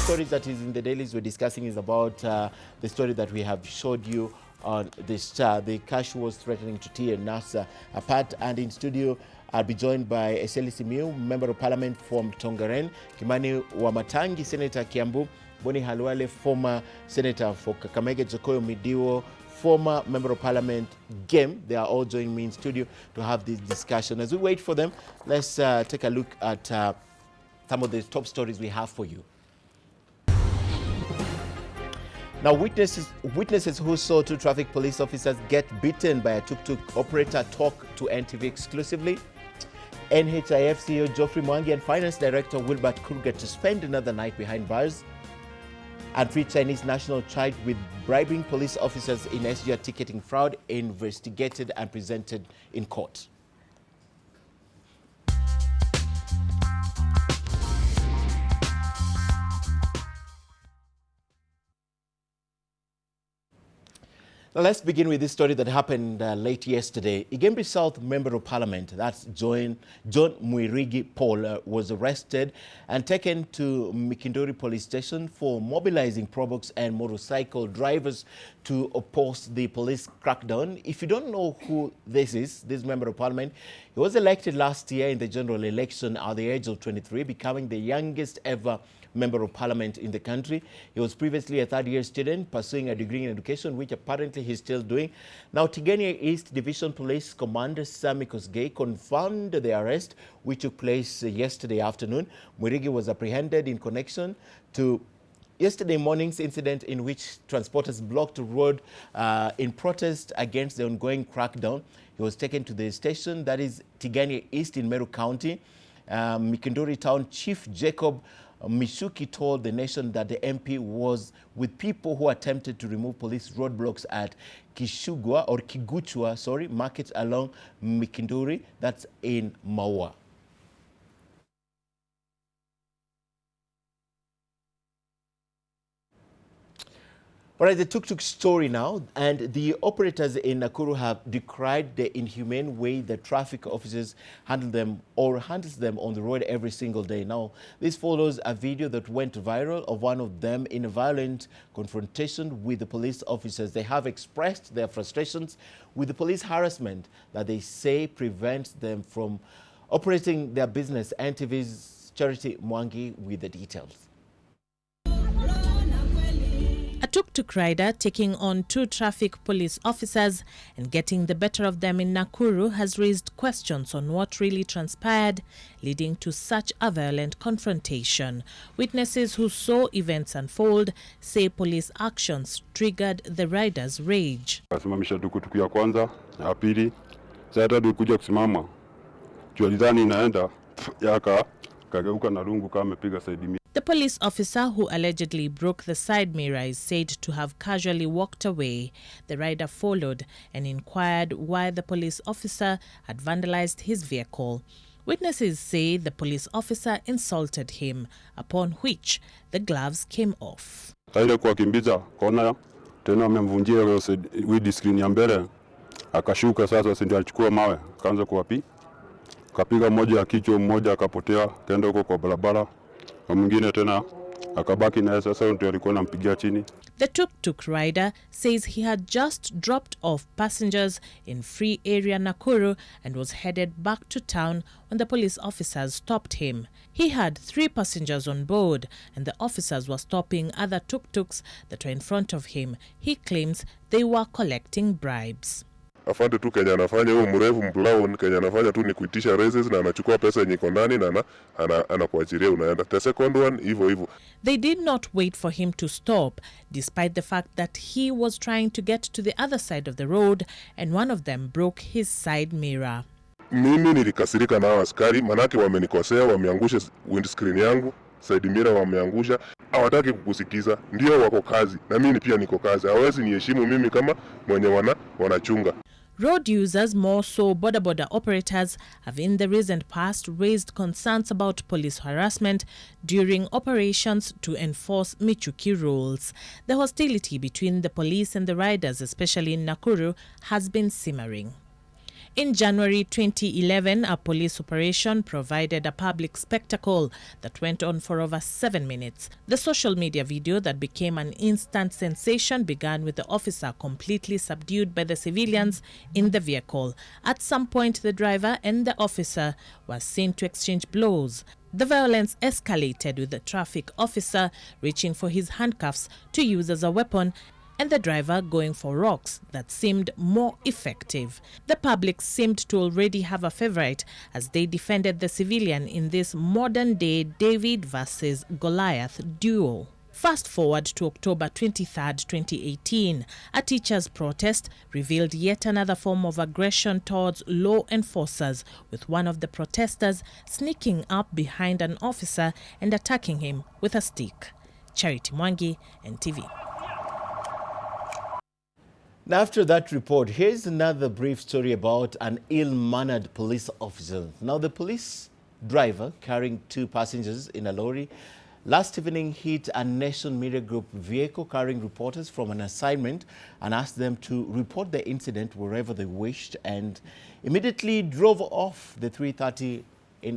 stories that is in the dailies we're discussing is about the story that we have showed you on this the cash was threatening to tear NASA apart. And in studio, I'll be joined by Eseli Simiu, Member of Parliament from Tongaren, Kimani Wamatangi, Senator Kiambu, Boni Halwale, former Senator for Kakamega, Jokoyo Midiwo, former Member of Parliament, Gem. They are all joining me in studio to have this discussion. As we wait for them, let's take a look at some of the top stories we have for you. Now, witnesses who saw two traffic police officers get beaten by a tuk-tuk operator talk to NTV exclusively. NHIF CEO Geoffrey Mwangi and Finance Director Wilbert Kruger to spend another night behind bars. And three Chinese nationals tried with bribing police officers in SGR ticketing fraud investigated and presented in court. Now let's begin with this story that happened late yesterday. Igembe South Member of Parliament, that's John Muirigi Paul, was arrested and taken to Mikindori Police Station for mobilizing probox and motorcycle drivers to oppose the police crackdown. If you don't know who this is, this Member of Parliament, he was elected last year in the general election at the age of 23, becoming the youngest ever Member of Parliament in the country. He was previously a third-year student pursuing a degree in education, which apparently he's still doing. Now, Tigania East Division Police Commander Sami Kosgei confirmed the arrest, which took place yesterday afternoon. Muirigi was apprehended in connection to yesterday morning's incident in which transporters blocked the road in protest against the ongoing crackdown. He was taken to the station, that is Tigania East in Meru County. Mikindori Town Chief Jacob Mishuki told the nation that the MP was with people who attempted to remove police roadblocks at Kiguchwa market along Mikindori, that's in Maua. All right, the tuk-tuk story now, and the operators in Nakuru have decried the inhumane way the traffic officers handles them on the road every single day. Now, this follows a video that went viral of one of them in a violent confrontation with the police officers. They have expressed their frustrations with the police harassment that they say prevents them from operating their business. NTV's Charity Mwangi with the details. A tuk-tuk rider taking on two traffic police officers and getting the better of them in Nakuru has raised questions on what really transpired, leading to such a violent confrontation. Witnesses who saw events unfold say police actions triggered the rider's rage. Kasimamisha tukutuku ya kwanza, ya pili, sasa tatu kuja kusimama. Tualidhani inaenda yaka kageuka na rungu kama amepiga side. The police officer who allegedly broke the side mirror is said to have casually walked away. The rider followed and inquired why the police officer had vandalized his vehicle. Witnesses say the police officer insulted him, upon which the gloves came off. Kaile kwa kimbiza kona tena amemvunjia windscreen screen ya mbele, akashuka sasa ndio alichukua mawe kaanza kuwapi, kapiga mmoja ya kichwa, mmoja akapotea kaenda huko kwa barabara. The tuk-tuk rider says he had just dropped off passengers in Free Area Nakuru and was headed back to town when the police officers stopped him. He had 3 passengers on board and the officers were stopping other tuk-tuks that were in front of him. He claims they were collecting bribes. Afande tu Kenya anafanya huo mrefu mplao, Kenya anafanya tu ni kuitisha races na anachukua pesa yenye iko ndani na anakuachilia unaenda. The second one hivyo. They did not wait for him to stop, despite the fact that he was trying to get to the other side of the road and one of them broke his side mirror. Mimi nilikasirika na askari, manake wamenikosea, wameangusha windscreen yangu, side mirror wameangusha. Hawataki kukusikiza, ndio wako kazi na mimi pia niko kazi. Hawezi niheshimu mimi kama mwenye wanachunga. Road users, more so border operators, have in the recent past raised concerns about police harassment during operations to enforce Michuki rules. The hostility between the police and the riders, especially in Nakuru, has been simmering. In January 2011, a police operation provided a public spectacle that went on for over 7 minutes. The social media video that became an instant sensation began with the officer completely subdued by the civilians in the vehicle. At some point, the driver and the officer were seen to exchange blows. The violence escalated with the traffic officer reaching for his handcuffs to use as a weapon, and the driver going for rocks that seemed more effective. The public seemed to already have a favorite as they defended the civilian in this modern-day David versus Goliath duel. Fast forward to October 23, 2018, a teachers' protest revealed yet another form of aggression towards law enforcers, with one of the protesters sneaking up behind an officer and attacking him with a stick. Charity Mwangi, NTV. Now, after that report, here's another brief story about an ill-mannered police officer. Now, the police driver carrying 2 passengers in a lorry last evening hit a Nation Media Group vehicle carrying reporters from an assignment and asked them to report the incident wherever they wished, and immediately drove off. The 3:30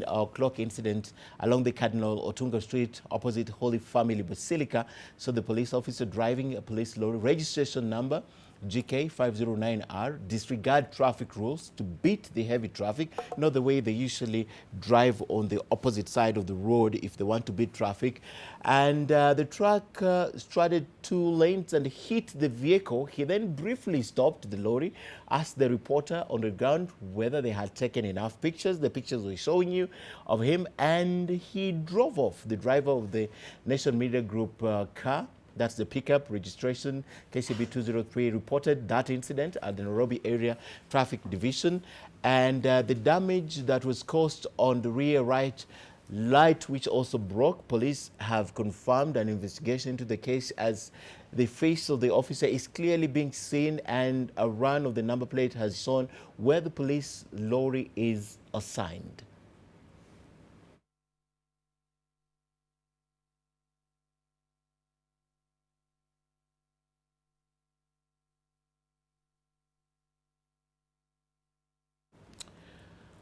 o'clock incident along the Cardinal Otunga Street opposite Holy Family Basilica. So the police officer driving a police lorry registration number GK509R disregard traffic rules to beat the heavy traffic. You know, the way they usually drive on the opposite side of the road if they want to beat traffic. And the truck straddled 2 lanes and hit the vehicle. He then briefly stopped the lorry, asked the reporter on the ground whether they had taken enough pictures. The pictures were showing you of him, and he drove off. The driver of the Nation Media Group car, that's the pickup registration KCB 203, reported that incident at the Nairobi Area Traffic Division, and the damage that was caused on the rear right light, which also broke. Police have confirmed an investigation into the case as the face of the officer is clearly being seen, and a run of the number plate has shown where the police lorry is assigned.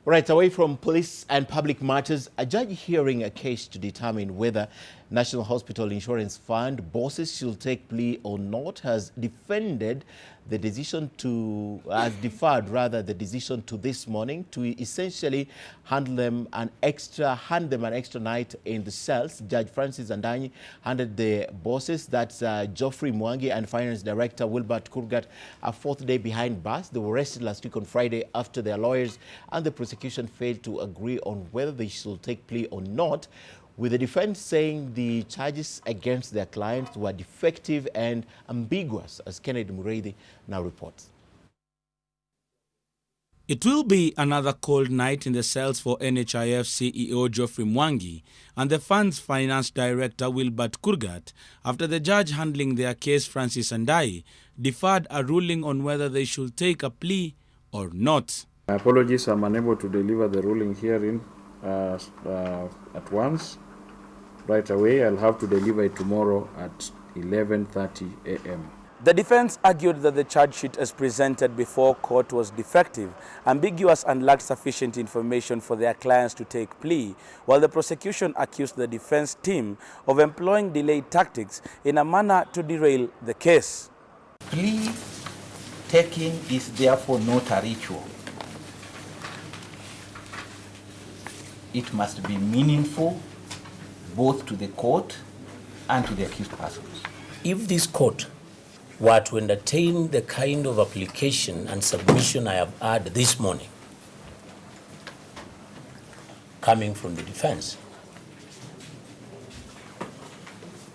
Right, away from police and public matters, a judge hearing a case to determine whether National Hospital Insurance Fund bosses should take plea or not has deferred the decision to this morning to essentially hand them an extra night in the cells. Judge Francis Andanyi handed the bosses, that's Geoffrey Mwangi and Finance Director Wilbert Kurgat, a 4th day behind bars. They were arrested last week on Friday after their lawyers and the prosecution failed to agree on whether they should take plea or not, with the defense saying the charges against their clients were defective and ambiguous, as Kennedy Muredi now reports. It will be another cold night in the cells for NHIF CEO Geoffrey Mwangi and the fund's finance director Wilbert Kurgat after the judge handling their case, Francis Andanyi, deferred a ruling on whether they should take a plea or not. My apologies, I'm unable to deliver the ruling herein at once. Right away, I'll have to deliver it tomorrow at 11:30 a.m. The defense argued that the charge sheet as presented before court was defective, ambiguous and lacked sufficient information for their clients to take plea, while the prosecution accused the defense team of employing delayed tactics in a manner to derail the case. Plea taking is therefore not a ritual. It must be meaningful both to the court and to the accused persons. If this court were to entertain the kind of application and submission I have had this morning, coming from the defense,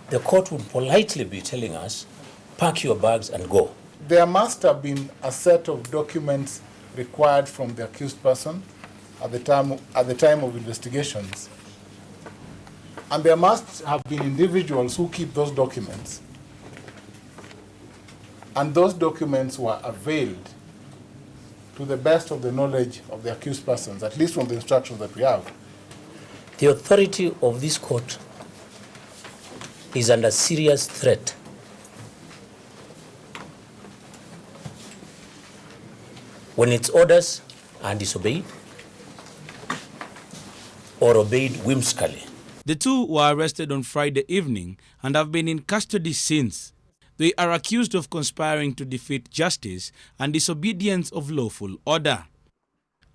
the court would politely be telling us, pack your bags and go. There must have been a set of documents required from the accused person at the time of investigations. And there must have been individuals who keep those documents. And those documents were availed to the best of the knowledge of the accused persons, at least from the instructions that we have. The authority of this court is under serious threat. When its orders and disobeyed or obeyed whimsically. The two were arrested on Friday evening and have been in custody since. They are accused of conspiring to defeat justice and disobedience of lawful order.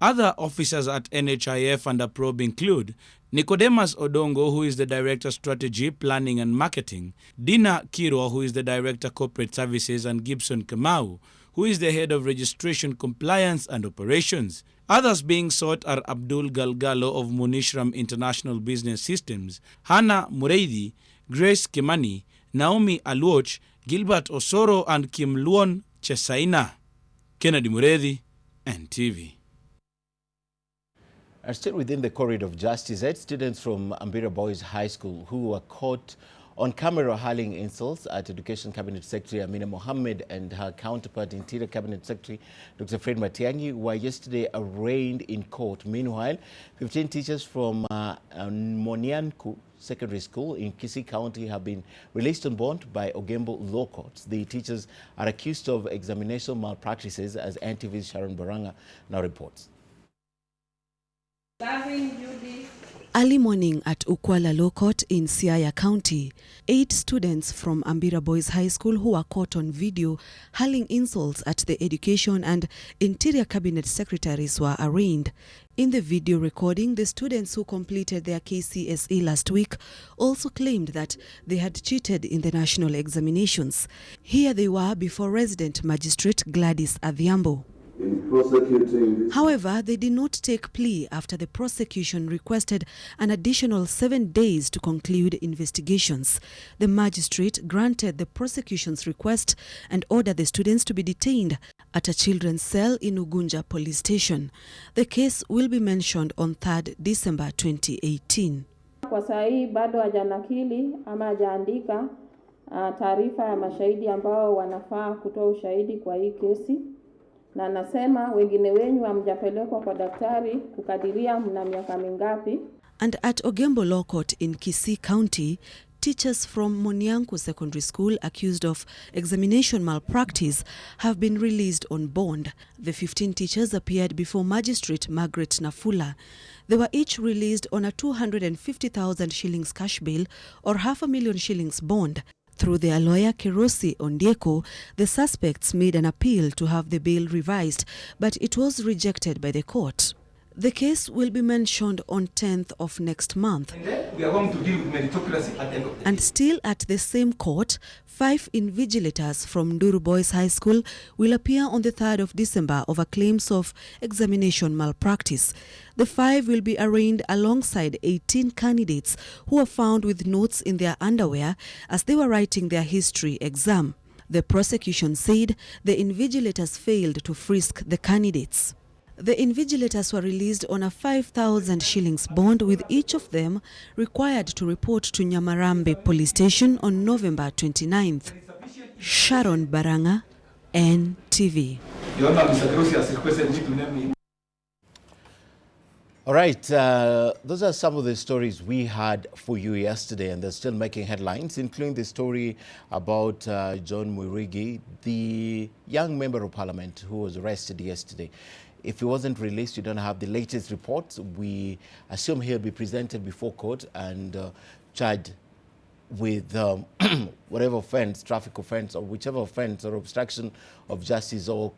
Other officers at NHIF under probe include Nicodemus Odongo, who is the Director Strategy, Planning and Marketing, Dina Kirwa, who is the Director Corporate Services, and Gibson Kamau, who is the Head of Registration, Compliance and Operations. Others being sought are Abdul Galgalo of Munishram International Business Systems, Hannah Mureidi, Grace Kimani, Naomi Aluoch, Gilbert Osoro and Kim Luon Chesaina. Kennedy Muredi, NTV. And still within the corridor of justice, 8 students from Ambira Boys High School who were caught on camera hurling insults at Education Cabinet Secretary Amina Mohammed and her counterpart Interior Cabinet Secretary Dr. Fred Matiang'i were yesterday arraigned in court. Meanwhile, 15 teachers from Monianku Secondary School in Kisii County have been released on bond by Ogembo Law Courts. The teachers are accused of examination malpractices, as NTV's Sharon Baranga now reports. Early morning at Ukwala Law Court in Siaya County, 8 students from Ambira Boys High School who were caught on video hurling insults at the Education and Interior Cabinet Secretaries were arraigned. In the video recording, the students who completed their KCSE last week also claimed that they had cheated in the national examinations. Here they were before Resident Magistrate Gladys Adhiambo. However, they did not take plea after the prosecution requested an additional 7 days to conclude investigations. The magistrate granted the prosecution's request and ordered the students to be detained at a children's cell in Ugunja Police Station. The case will be mentioned on 3rd December 2018. Kwa saa hii bado hajanakili ama hajaandika taarifa ya mashahidi ambao wanafaa kutoa ushahidi kwa hii kesi. Na nasema wengine wenyu hamjapelekwa kwa daktari kukadiria mna miaka mingapi. And at Ogembo Law Court in Kisii County, teachers from Monianku Secondary School accused of examination malpractice have been released on bond. The 15 teachers appeared before Magistrate Margaret Nafula. They were each released on a 250,000 shillings cash bail or $500,000 shillings bond. Through their lawyer Kerosi Ondieko, the suspects made an appeal to have the bail revised, but it was rejected by the court. The case will be mentioned on 10th of next month. We are going to deal with meritocracy at the end of the day. And still at the same court, 5 invigilators from Nduru Boys High School will appear on the 3rd of December over claims of examination malpractice. The 5 will be arraigned alongside 18 candidates who were found with notes in their underwear as they were writing their history exam. The prosecution said the invigilators failed to frisk the candidates. The invigilators were released on a 5,000 shillings bond, with each of them required to report to Nyamarambe Police Station on November 29th. Sharon Baranga, NTV. All right, those are some of the stories we had for you yesterday, and they're still making headlines, including the story about John Muirigi, the young member of parliament who was arrested yesterday. If he wasn't released, you don't have the latest reports. We assume he'll be presented before court and charged with whatever offense, traffic offense, or whichever offense, or obstruction of justice, or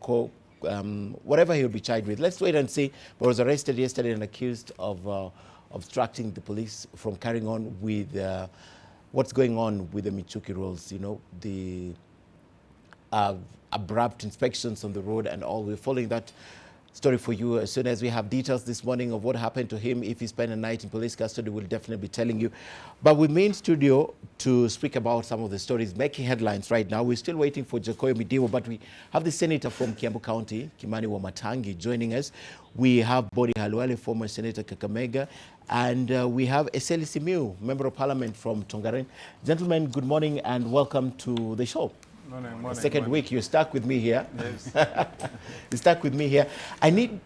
whatever he'll be charged with. Let's wait and see. But was arrested yesterday and accused of obstructing the police from carrying on with what's going on with the Michuki rules, you know, the abrupt inspections on the road and all. We're following that story for you as soon as we have details this morning of what happened to him. If he spent a night in police custody, we'll definitely be telling you. But we're in studio to speak about some of the stories making headlines right now. We're still waiting for Jacoyo Midiwo, but we have the senator from Kiambu County, Kimani Wamatangi, joining us. We have Boni Halwale, former Senator Kakamega, and we have Eseli Simiu, Member of Parliament from Tongaren. Gentlemen, good morning and welcome to the show. Morning, Second week, you're stuck with me here. Yes. You're stuck with me here. I need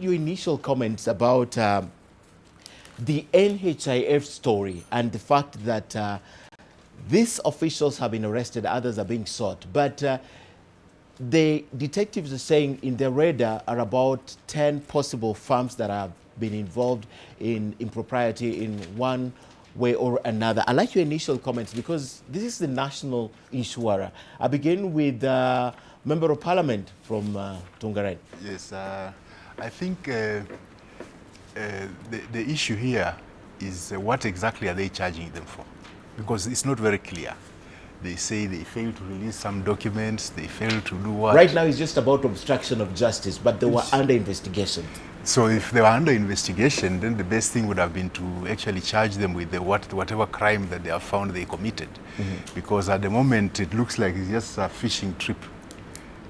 your initial comments about the NHIF story and the fact that these officials have been arrested, others are being sought. But the detectives are saying in their radar are about 10 possible firms that have been involved in impropriety in one way or another. I like your initial comments because this is the national insurer. I begin with Member of Parliament from Tongaren. Yes, I think the issue here is what exactly are they charging them for? Because it's not very clear. They say they failed to release some documents, they failed to do what? Right now it's just about obstruction of justice, but they were under investigation. So if they were under investigation, then the best thing would have been to actually charge them with whatever crime that they have found they committed. Because at the moment it looks like it's just a fishing trip.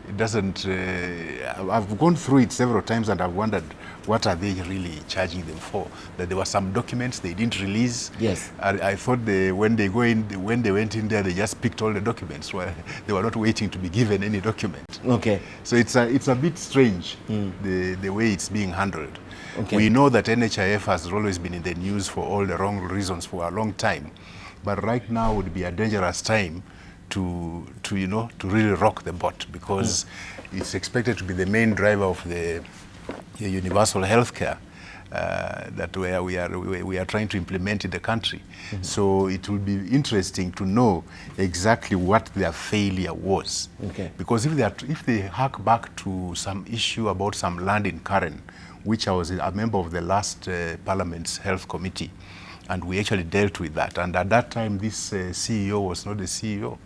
It doesn't, I've gone through it several times and I've wondered what are they really charging them for? That there were some documents they didn't release. Yes. I thought when they went in there, they just picked all the documents. Well, they were not waiting to be given any document. Okay. So it's a bit strange, the way it's being handled. Okay. We know that NHIF has always been in the news for all the wrong reasons for a long time. But right now would be a dangerous time to really rock the boat, because it's expected to be the main driver of the universal health care that we are trying to implement in the country. So it will be interesting to know exactly what their failure was. Okay. Because if they hark back to some issue about some land in Karen, which I was a member of the last Parliament's Health Committee, and we actually dealt with that. And at that time, this CEO was not the CEO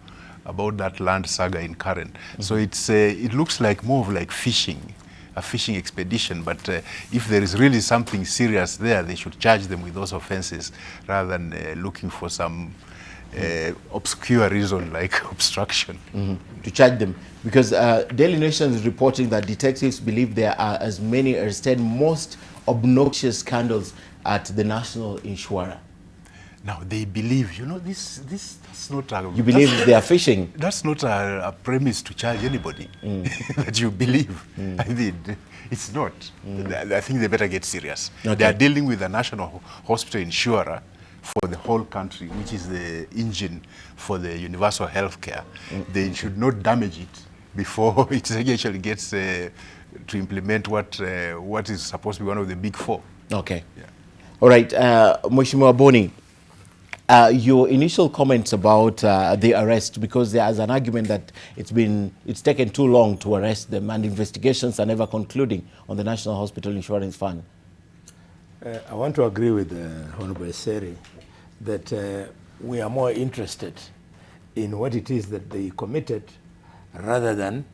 about that land saga in Karen. So it looks like more of like fishing, a fishing expedition. But if there is really something serious there, they should charge them with those offenses rather than looking for some obscure reason like obstruction. To charge them. Because Daily Nation is reporting that detectives believe there are as many as 10 most obnoxious scandals at the national insurer. Now they believe, that's not a... You believe they are fishing? That's not a premise to charge anybody, that you believe. I mean, it's not. I think they better get serious. Okay. They are dealing with a national hospital insurer for the whole country, which is the engine for the universal health care. They should not damage it before it actually gets to implement what is supposed to be one of the big four. Okay. Yeah. All right, Mheshimiwa Boni, your initial comments about the arrest, because there is an argument that it's taken too long to arrest them and investigations are never concluding on the National Hospital Insurance Fund. I want to agree with Honorable Seri that we are more interested in what it is that they committed rather than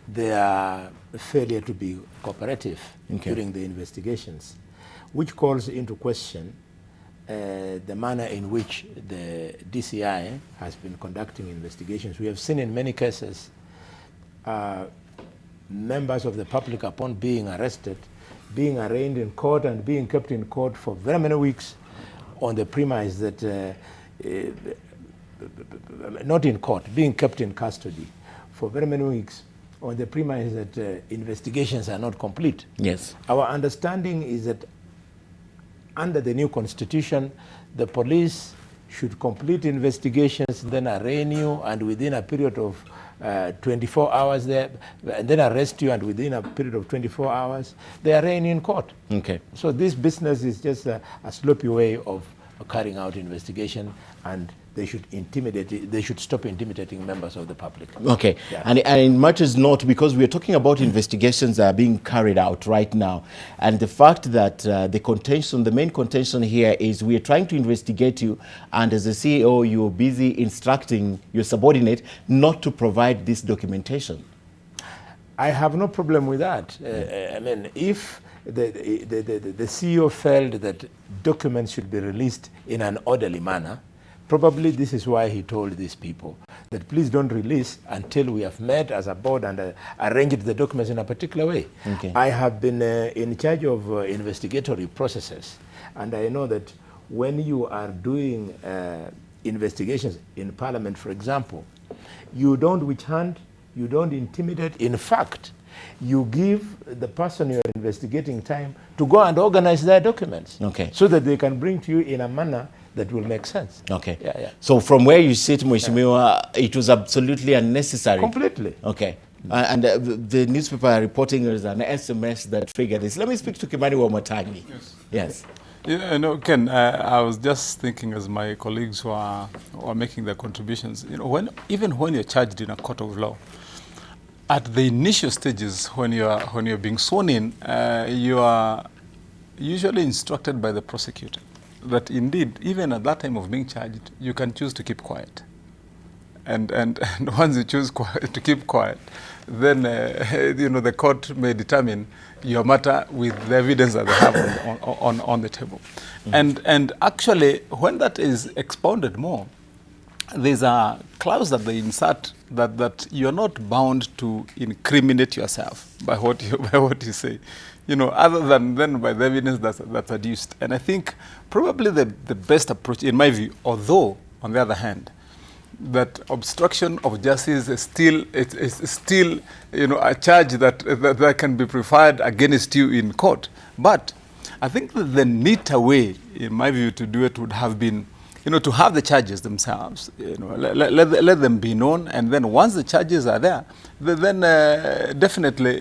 their failure to be cooperative during the investigations, which calls into question the manner in which the DCI has been conducting investigations. We have seen in many cases members of the public, upon being arrested, being arraigned in court and being kept in court for very many weeks on the premise that, not in court, being kept in custody for very many weeks on the premise that investigations are not complete. Yes. Our understanding is that under the new constitution, the police should complete investigations, then arraign you, and within a period of 24 hours there, and then arrest you, and within a period of 24 hours, they arraign you in court. Okay. So this business is just a sloppy way of carrying out investigation, and they should stop intimidating members of the public. Okay, Yeah. and it matters not, because we are talking about investigations that are being carried out right now, and the fact that the main contention here is we are trying to investigate you, and as a CEO you're busy instructing your subordinate not to provide this documentation. I have no problem with that. I mean, if the CEO felt that documents should be released in an orderly manner, probably this is why he told these people that please don't release until we have met as a board and arranged the documents in a particular way. Okay. I have been in charge of investigatory processes, and I know that when you are doing investigations in Parliament, for example, you don't witch hunt, you don't intimidate. In fact, you give the person you're investigating time to go and organize their documents, Okay. so that they can bring to you in a manner that will make sense. Okay. Yeah, yeah. So from where you sit, Mheshimiwa, it was absolutely unnecessary. Completely. Okay. And the newspaper are reporting there's an SMS that triggered this. Let me speak to Kimani Wamatangi. Yes. Yeah, no, Ken, I was just thinking as my colleagues were making their contributions, even when you're charged in a court of law, at the initial stages when you're being sworn in, you are usually instructed by the prosecutor that indeed, even at that time of being charged, you can choose to keep quiet. And once you choose to keep quiet, then the court may determine your matter with the evidence that they have on the table. And actually, when that is expounded more, there's a clause that they insert that you're not bound to incriminate yourself by what you say, other than by the evidence that's adduced. And I think probably the best approach, in my view, although on the other hand, that obstruction of justice is still a charge that can be preferred against you in court. But I think that the neater way, in my view, to do it would have been, to have the charges themselves, let them be known, and then once the charges are there, then definitely,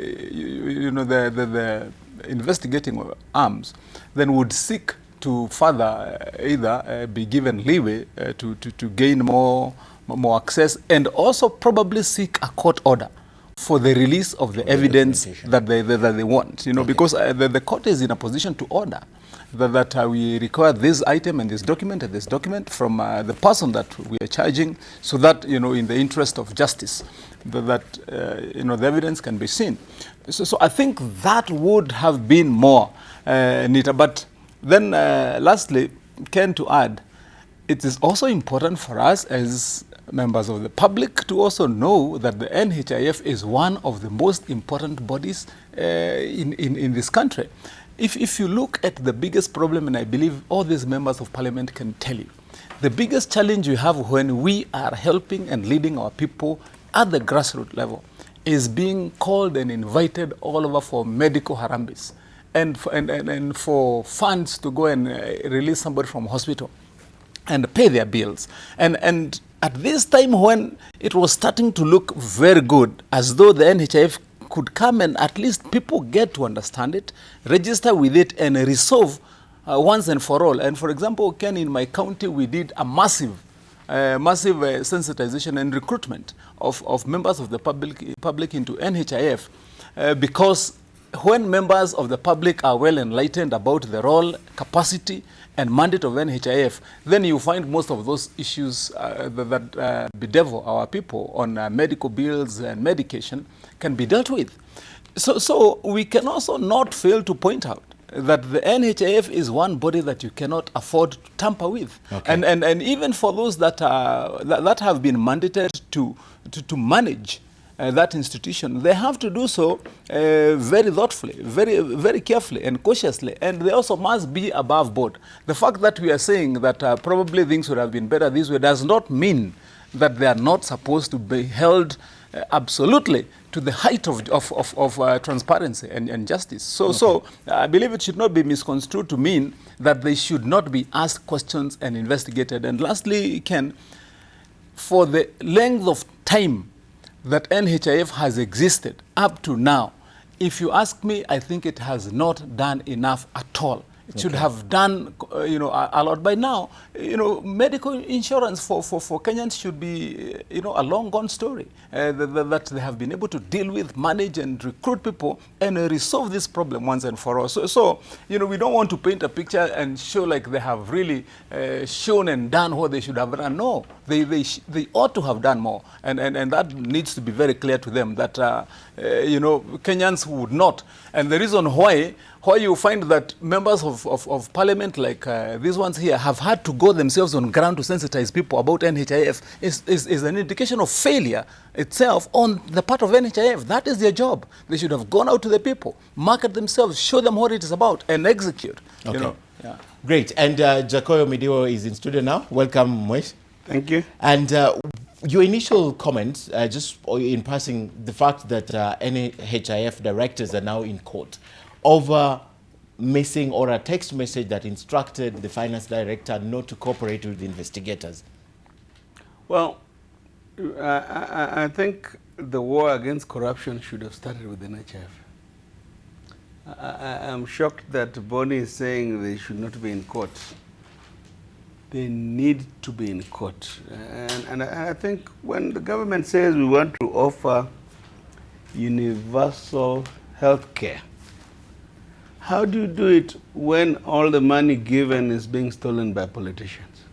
the investigating arms then would seek to further either be given leeway to gain more access, and also probably seek a court order for the release of the evidence that they want. Because the court is in a position to order that we require this item and this document from the person that we are charging, so that in the interest of justice, that the evidence can be seen. So I think that would have been more neater. But then, lastly, Ken, to add, it is also important for us as members of the public to also know that the NHIF is one of the most important bodies in this country. If you look at the biggest problem, and I believe all these members of parliament can tell you, the biggest challenge we have when we are helping and leading our people at the grassroots level is being called and invited all over for medical harambes and for funds to go and release somebody from hospital and pay their bills. And at this time when it was starting to look very good, as though the NHIF could come and at least people get to understand it, register with it, and resolve once and for all. And for example, Ken, in my county, we did a massive sensitization and recruitment of members of the public into NHIF because when members of the public are well enlightened about the role, capacity, and mandate of NHIF, then you find most of those issues that bedevil our people on medical bills and medication can be dealt with. So we can also not fail to point out that the NHIF is one body that you cannot afford to tamper with. Okay. And even for those that have been mandated to manage that institution, they have to do so very thoughtfully, very, very carefully and cautiously, and they also must be above board. The fact that we are saying that probably things would have been better this way does not mean that they are not supposed to be held absolutely to the height of transparency and justice. So I believe it should not be misconstrued to mean that they should not be asked questions and investigated. And lastly, Ken, for the length of time that NHIF has existed up to now, if you ask me, I think it has not done enough at all. It should have done, a lot by now. Medical insurance for Kenyans should be, a long gone story that they have been able to deal with, manage, and recruit people and resolve this problem once and for all. So we don't want to paint a picture and show like they have really shown and done what they should have done. No, they ought to have done more, and that needs to be very clear to them that Kenyans would not. And the reason why you find that members of parliament like these ones here have had to go themselves on ground to sensitize people about NHIF is an indication of failure itself on the part of NHIF. That is their job. They should have gone out to the people, market themselves, show them what it is about, and execute. Okay. Yeah. Great. And Jacoyo Midiwo is in studio now. Welcome, Mwesh. Thank you. And your initial comments, just in passing, the fact that NHIF directors are now in court over missing or a text message that instructed the finance director not to cooperate with the investigators. Well, I think the war against corruption should have started with NHIF. I'm shocked that Bonnie is saying they should not be in court. They need to be in court. And I think when the government says we want to offer universal health care, how do you do it when all the money given is being stolen by politicians?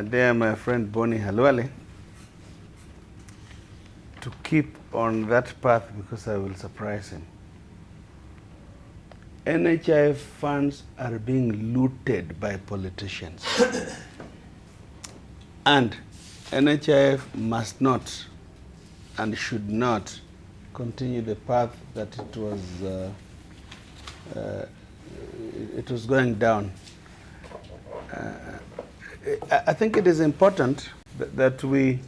There, my friend Bonnie Halwale, to keep on that path because I will surprise him. NHIF funds are being looted by politicians. And NHIF must not and should not continue the path that it was going down. I think it is important that we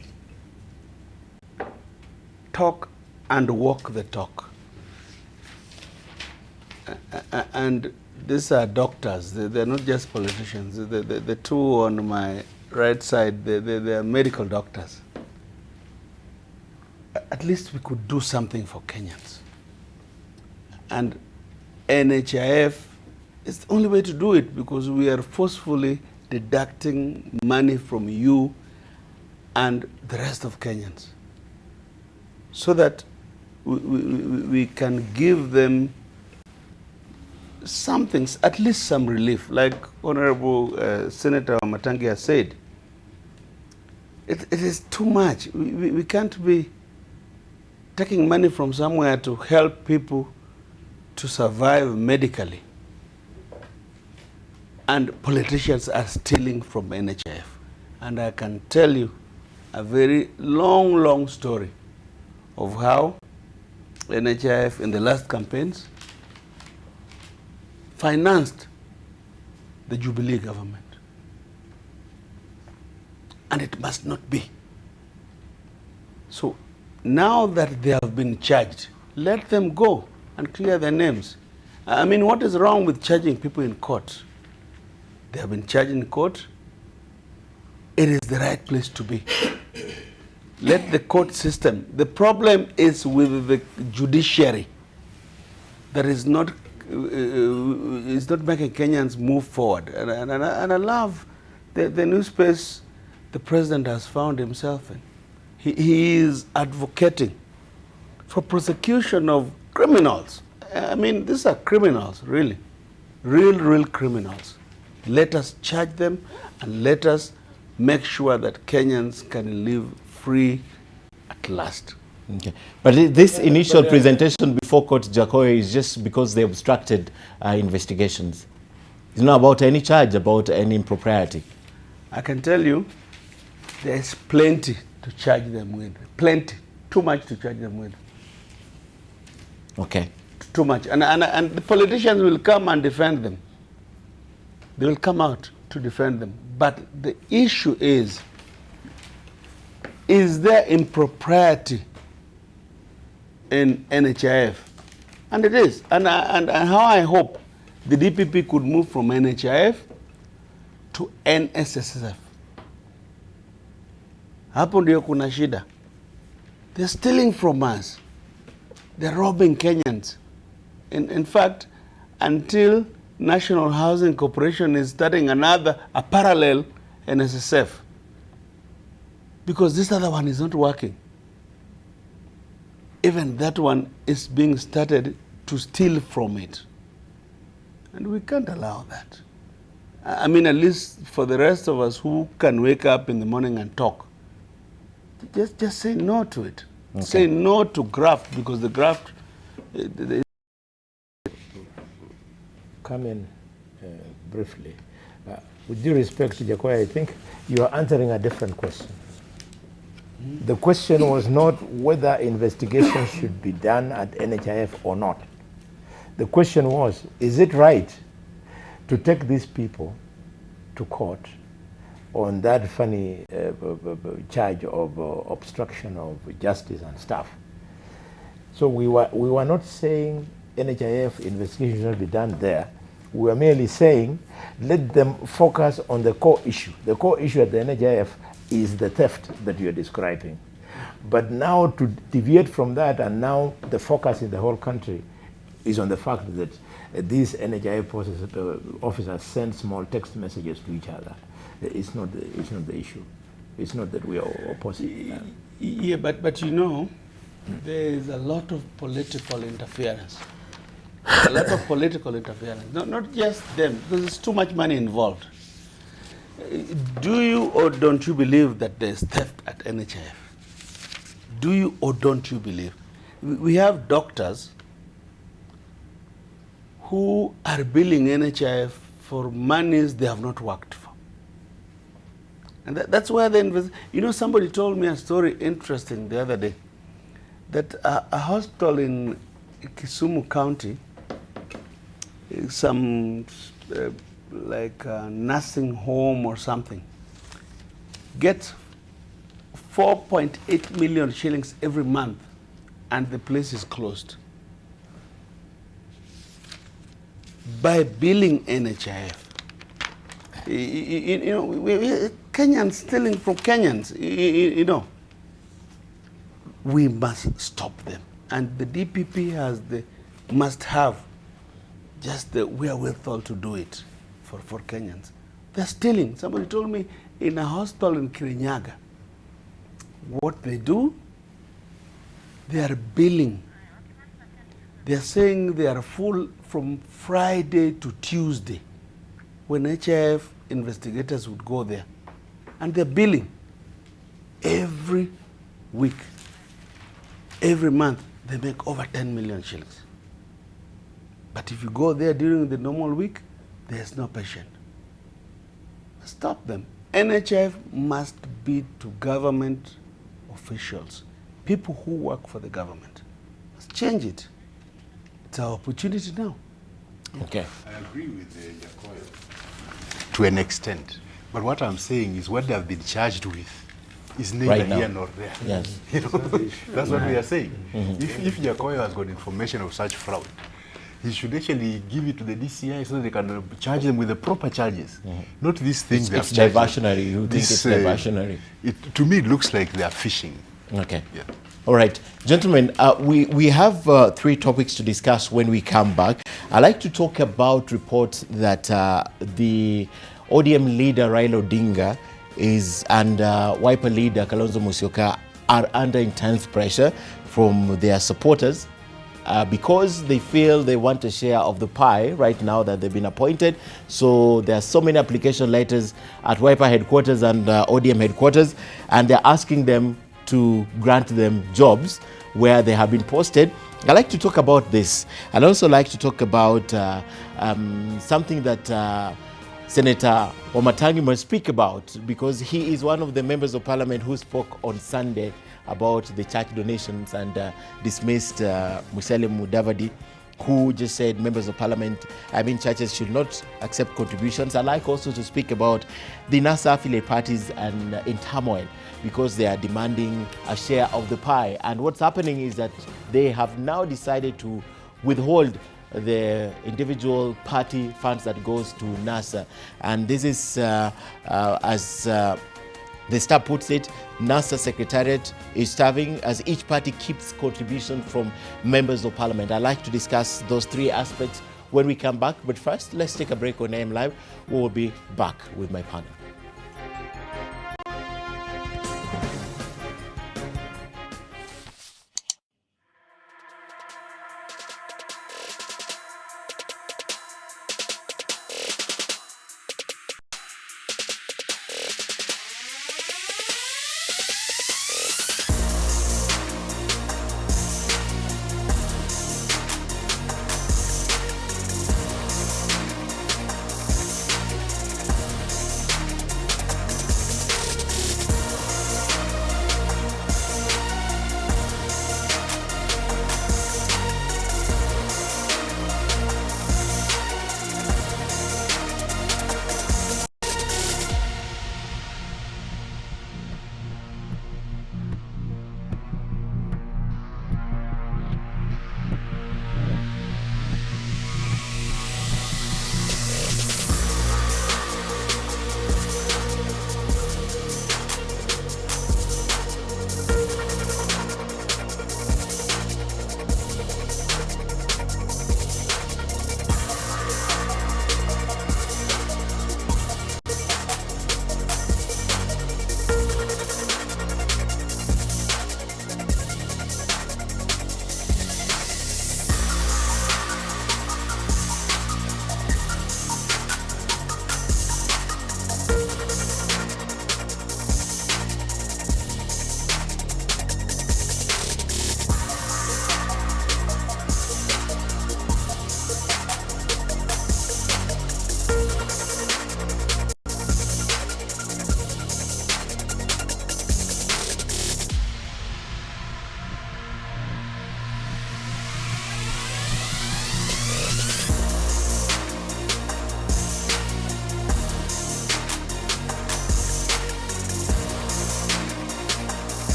talk and walk the talk. And these are doctors, they're not just politicians. The two on my right side, they're medical doctors. At least we could do something for Kenyans. And NHIF is the only way to do it because we are forcefully deducting money from you and the rest of Kenyans so that we can give them something, at least some relief. Like Honorable Senator Matangi has said, it is too much. We can't be taking money from somewhere to help people to survive medically. And politicians are stealing from NHIF. And I can tell you a very long story of how NHIF in the last campaigns financed the Jubilee government. And it must not be. So now that they have been charged, let them go and clear their names. I mean, what is wrong with charging people in court? They have been charged in court. It is the right place to be. Let the court system. The problem is with the judiciary that is not making Kenyans move forward. And I love the new space the president has found himself in. He is advocating for prosecution of criminals. I mean, these are criminals, really. Real criminals. Let us charge them and let us make sure that Kenyans can live free at last. Okay. But this initial presentation before Court Jacoy is just because they obstructed investigations. It's not about any charge, about any impropriety. I can tell you, there's plenty to charge them with. Plenty. Too much to charge them with. Okay. Too much. And the politicians will come and defend them. They will come out to defend them. But the issue is there impropriety in NHIF? And it is. And how I hope the DPP could move from NHIF to NSSF. Hapo ndio kuna shida. They're stealing from us. They're robbing Kenyans. In fact, until National Housing Corporation is starting a parallel NSSF, because this other one is not working. Even that one is being started to steal from it. And we can't allow that. I mean, at least for the rest of us who can wake up in the morning and talk, just say no to it. Okay. Say no to graft, because the graft... Come in briefly. With due respect to Jacoy, I think you are answering a different question. The question was not whether investigation should be done at NHIF or not. The question was, is it right to take these people to court on that funny charge of obstruction of justice and stuff? So we were not saying NHIF investigation should not be done there. We are merely saying, let them focus on the core issue. The core issue at the NHIF is the theft that you're describing. But now to deviate from that, and now the focus in the whole country is on the fact that these NHIF officers send small text messages to each other. It's not the issue. It's not that we are opposite. Yeah, but you know, there is a lot of political interference. A lot of political interference. Not just them, because there's too much money involved. Do you or don't you believe that there's theft at NHIF? Do you or don't you believe? We have doctors who are billing NHIF for monies they have not worked for. And that's where they invest. You know, somebody told me a story interesting the other day, that a hospital in Kisumu County, some like a nursing home or something, gets 4.8 million shillings every month, and the place is closed by billing NHIF. You know, Kenyans stealing from Kenyans. You know, we must stop them, and the DPP must have just the wherewithal to do it for Kenyans. They're stealing. Somebody told me in a hospital in Kirinyaga, what they do, they are billing. They are saying they are full from Friday to Tuesday, when HIF investigators would go there. And they're billing every week. Every month, they make over 10 million shillings. But if you go there during the normal week, there's no patient. Stop them. NHIF must be to government officials, people who work for the government. Let's change it. It's our opportunity now. Okay. I agree with Jacoyo to an extent. But what I'm saying is what they have been charged with is neither Right now. here nor there. Yes. You know, that's what we are saying. If Jacoyo has got information of such fraud, he should actually give it to the DCI so they can charge them with the proper charges. Not these things. It's diversionary. You think it's diversionary? To me, it looks like they are fishing. Okay. Yeah. All right, gentlemen, we have 3 topics to discuss when we come back. I'd like to talk about reports that the ODM leader Raila Odinga and Wiper leader Kalonzo Musyoka are under intense pressure from their supporters because they feel they want a share of the pie right now that they've been appointed. So there are so many application letters at Wiper headquarters and ODM headquarters, and they're asking them to grant them jobs where they have been posted. I'd like to talk about this. I'd also like to talk about something that Senator Wamatangi must speak about, because he is one of the members of parliament who spoke on Sunday about the church donations and dismissed Musalia Mudavadi, who just said members of parliament, churches should not accept contributions. I'd like also to speak about the NASA affiliate parties and in turmoil because they are demanding a share of the pie. And what's happening is that they have now decided to withhold the individual party funds that goes to NASA. And this is, as the Star puts it, NASA Secretariat is starving as each party keeps contribution from members of parliament. I'd like to discuss those 3 aspects when we come back. But first, let's take a break on AM Live. We will be back with my panel.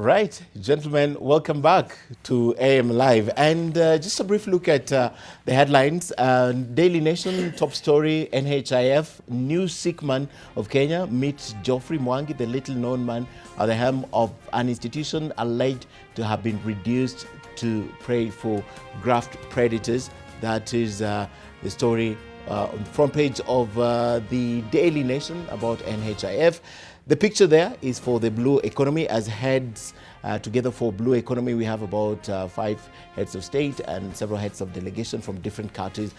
Right, gentlemen, welcome back to AM Live. And just a brief look at the headlines. Daily Nation, top story, NHIF, new sick man of Kenya meets Geoffrey Mwangi, the little-known man at the helm of an institution alleged to have been reduced to prey for graft predators. That is the story on the front page of the Daily Nation about NHIF. The picture there is for the blue economy as heads together for blue economy. We have about 5 heads of state and several heads of delegation from different countries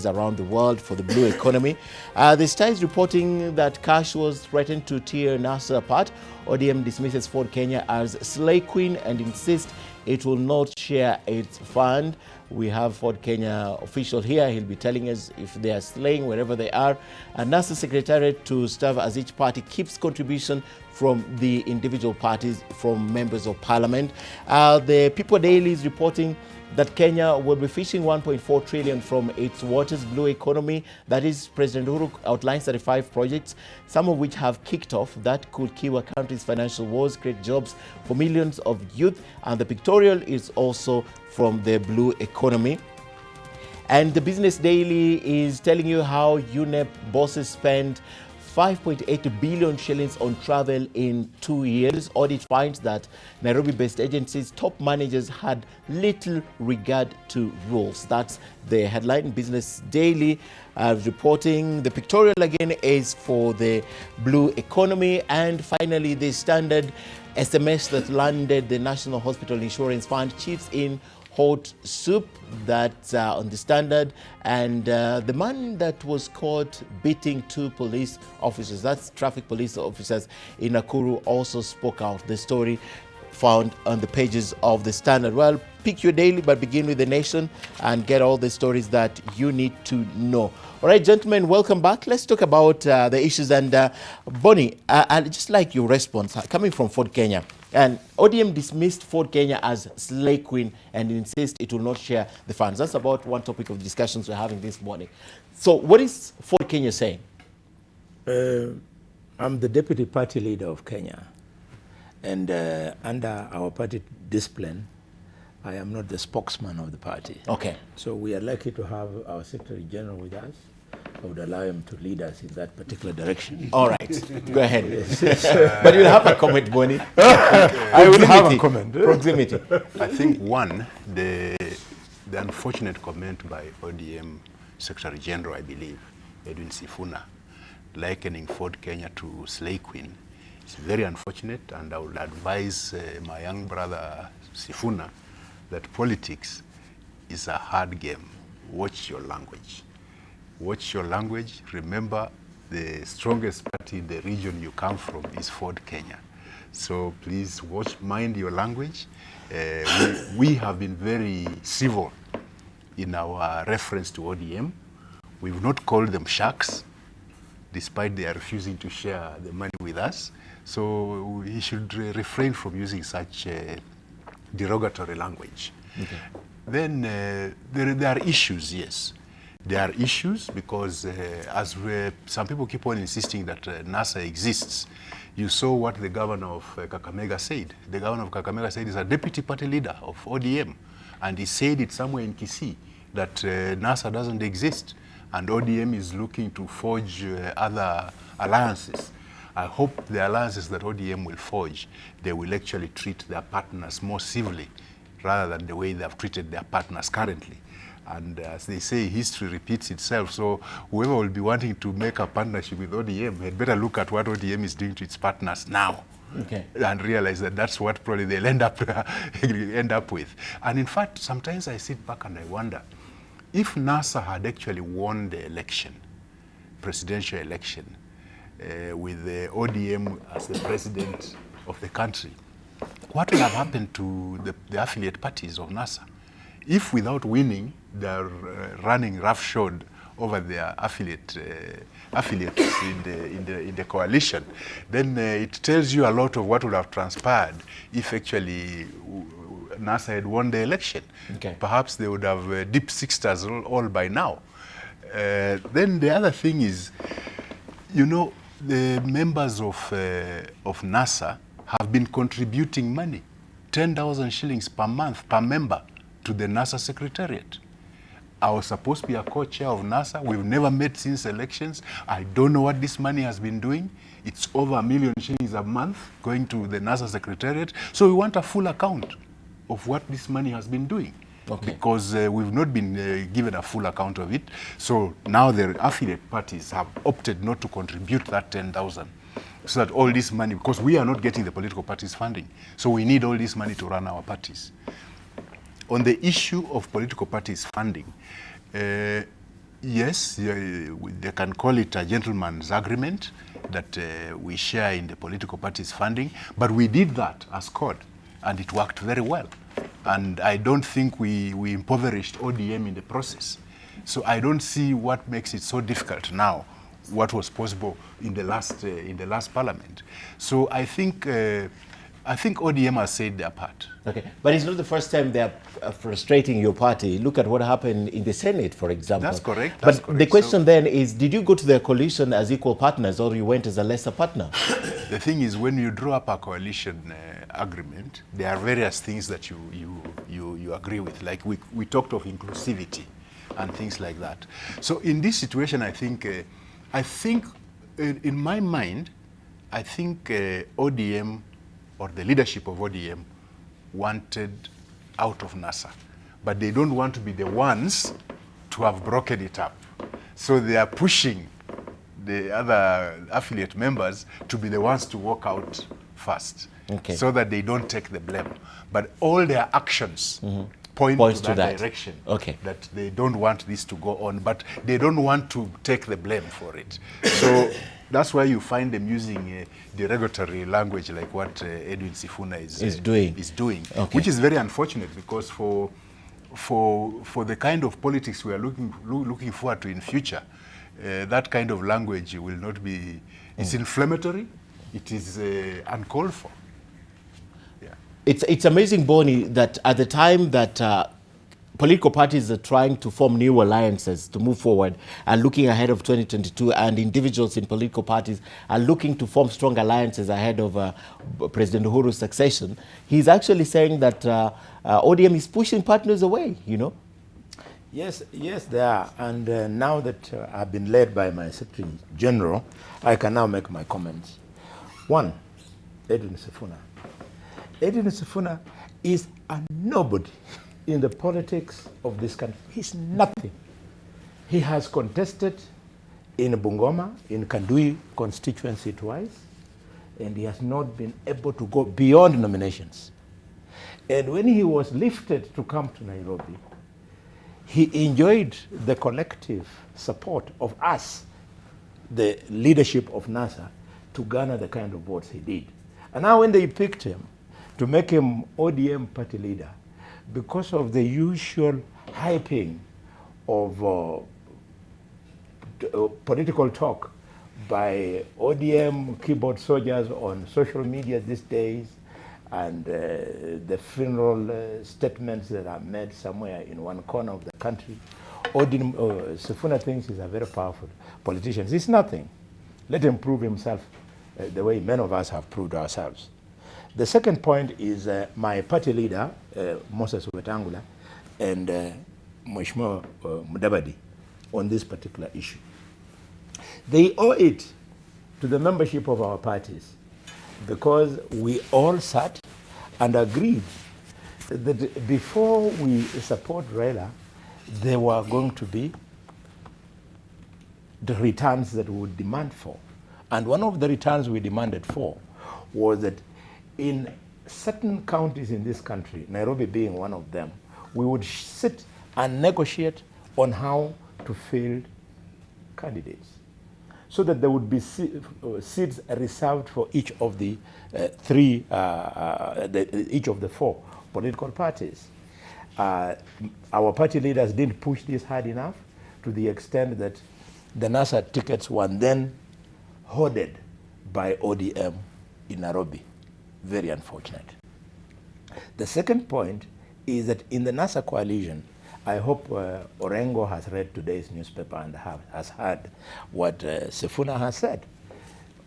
around the world for the blue economy. The Star is reporting that cash was threatened to tear NASA apart. ODM dismisses Ford Kenya as slay queen and insists it will not share its fund. We have Ford Kenya official here. He'll be telling us if they are slaying wherever they are. And NASA Secretariat to serve as each party keeps contribution from the individual parties, from members of parliament. The People Daily is reporting that Kenya will be fishing 1.4 trillion from its waters blue economy. That is, President Uhuru outlines 35 projects, some of which have kicked off, that could cure our country's financial woes, create jobs for millions of youth. And the pictorial is also from the blue economy. And the Business Daily is telling you how UNEP bosses spend 5.8 billion shillings on travel in 2 years. Audit finds that Nairobi-based agencies' top managers had little regard to rules. That's the headline. Business Daily reporting. The pictorial again is for the blue economy. And finally, the Standard SMS that landed the National Hospital Insurance Fund chiefs in hot soup. That's on the Standard. And the man that was caught beating 2 police officers, that's traffic police officers in Nakuru, also spoke out. The story found on the pages of the Standard. Well, pick your daily, but begin with the Nation and get all the stories that you need to know. All right, gentlemen, welcome back. Let's talk about the issues. And Bonnie, I'd just like your response coming from Ford Kenya. And ODM dismissed Ford Kenya as slay queen and insists it will not share the funds. That's about one topic of discussions we're having this morning. So what is Ford Kenya saying? I'm the deputy party leader of Kenya. And under our party discipline, I am not the spokesman of the party. Okay. So we are lucky to have our Secretary General with us. I would allow him to lead us in that particular direction. All right, go ahead. But you'll have a comment, Bonnie. I will have a comment. Proximity. I think one, the unfortunate comment by ODM Secretary General, I believe, Edwin Sifuna, likening Ford Kenya to slay queen, is very unfortunate, and I would advise my young brother Sifuna that politics is a hard game. Watch your language. Watch your language. Remember, the strongest party in the region you come from is Ford Kenya. So please mind your language. We have been very civil in our reference to ODM. We've not called them sharks, despite they are refusing to share the money with us. So he should refrain from using such derogatory language. Okay. Then there are issues, yes. There are issues because some people keep on insisting that NASA exists. You saw what the governor of Kakamega said. The governor of Kakamega said he's a deputy party leader of ODM. And he said it somewhere in Kisii that NASA doesn't exist. And ODM is looking to forge other alliances. I hope the alliances that ODM will forge, they will actually treat their partners more civilly rather than the way they have treated their partners currently. And as they say, history repeats itself. So whoever will be wanting to make a partnership with ODM had better look at what ODM is doing to its partners now. Okay. And realize that that's what probably they'll end up with. And in fact, sometimes I sit back and I wonder, if NASA had actually won the election, presidential election, with the ODM as the president of the country, what would have happened to the affiliate parties of NASA? If without winning, they're running roughshod over their affiliates in the coalition, then it tells you a lot of what would have transpired if actually NASA had won the election. Okay. Perhaps they would have dipped 6 stars all by now. Then the other thing is, you know, the members of NASA have been contributing money 10,000 shillings per month per member to the NASA Secretariat. I was supposed to be a co-chair of NASA. We've never met since elections. I don't know what this money has been doing. It's over 1 million shillings a month going to the NASA Secretariat. So we want a full account of what this money has been doing. Okay. Because we've not been given a full account of it. So now the affiliate parties have opted not to contribute that 10,000. So that all this money, because we are not getting the political parties funding. So we need all this money to run our parties. On the issue of political parties funding, yes, they can call it a gentleman's agreement that we share in the political parties funding, but we did that as CORD, and it worked very well. And I don't think we impoverished ODM in the process. So I don't see what makes it so difficult now, what was possible in the last parliament. So I think ODM has said their part. Okay, but it's not the first time they're frustrating your party. Look at what happened in the Senate, for example. That's correct. The question then is, did you go to the coalition as equal partners, or you went as a lesser partner? The thing is, when you draw up a coalition agreement, there are various things that you agree with. Like we talked of inclusivity and things like that. So in this situation, I think in my mind, I think ODM, or the leadership of ODM, wanted out of NASA. But they don't want to be the ones to have broken it up. So they are pushing the other affiliate members to be the ones to walk out first, so that they don't take the blame. But all their actions point to that direction, that they don't want this to go on, but they don't want to take the blame for it. So that's why you find them using derogatory language like what Edwin Sifuna is doing, which is very unfortunate, because for the kind of politics we are looking forward to in future, that kind of language will not be. It's inflammatory. It is uncalled for. Yeah. It's amazing, Bonnie, that at the time that political parties are trying to form new alliances to move forward and looking ahead of 2022, and individuals in political parties are looking to form strong alliances ahead of President Uhuru's succession, he's actually saying that ODM is pushing partners away, you know? Yes, they are. And now that I've been led by my Secretary General, I can now make my comments. One, Edwin Sifuna. Edwin Sifuna is a nobody in the politics of this country. He's nothing. He has contested in Bungoma, in Kandui constituency twice, and he has not been able to go beyond nominations. And when he was lifted to come to Nairobi, he enjoyed the collective support of us, the leadership of NASA, to garner the kind of votes he did. And now when they picked him to make him ODM party leader, because of the usual hyping of political talk by ODM keyboard soldiers on social media these days, and the funeral statements that are made somewhere in one corner of the country, Sifuna thinks he's a very powerful politician. He's nothing. Let him prove himself the way many of us have proved ourselves. The second point is my party leader, Moses Wetangula, and Mheshimiwa Mudavadi on this particular issue. They owe it to the membership of our parties, because we all sat and agreed that before we support Raila, there were going to be the returns that we would demand for. And one of the returns we demanded for was that in certain counties in this country, Nairobi being one of them, we would sit and negotiate on how to field candidates, so that there would be seats reserved for each of the each of the four political parties. Our party leaders didn't push this hard enough, to the extent that the NASA tickets were then hoarded by ODM in Nairobi. Very unfortunate. The second point is that in the NASA coalition, I hope Orengo has read today's newspaper and has heard what Sifuna has said.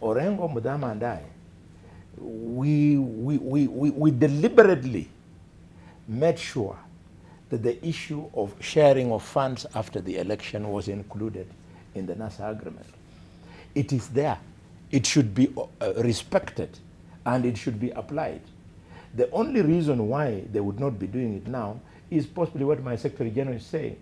Orengo, Mudama and I, we deliberately made sure that the issue of sharing of funds after the election was included in the NASA agreement. It is there. It should be respected and it should be applied. The only reason why they would not be doing it now is possibly what my Secretary General is saying,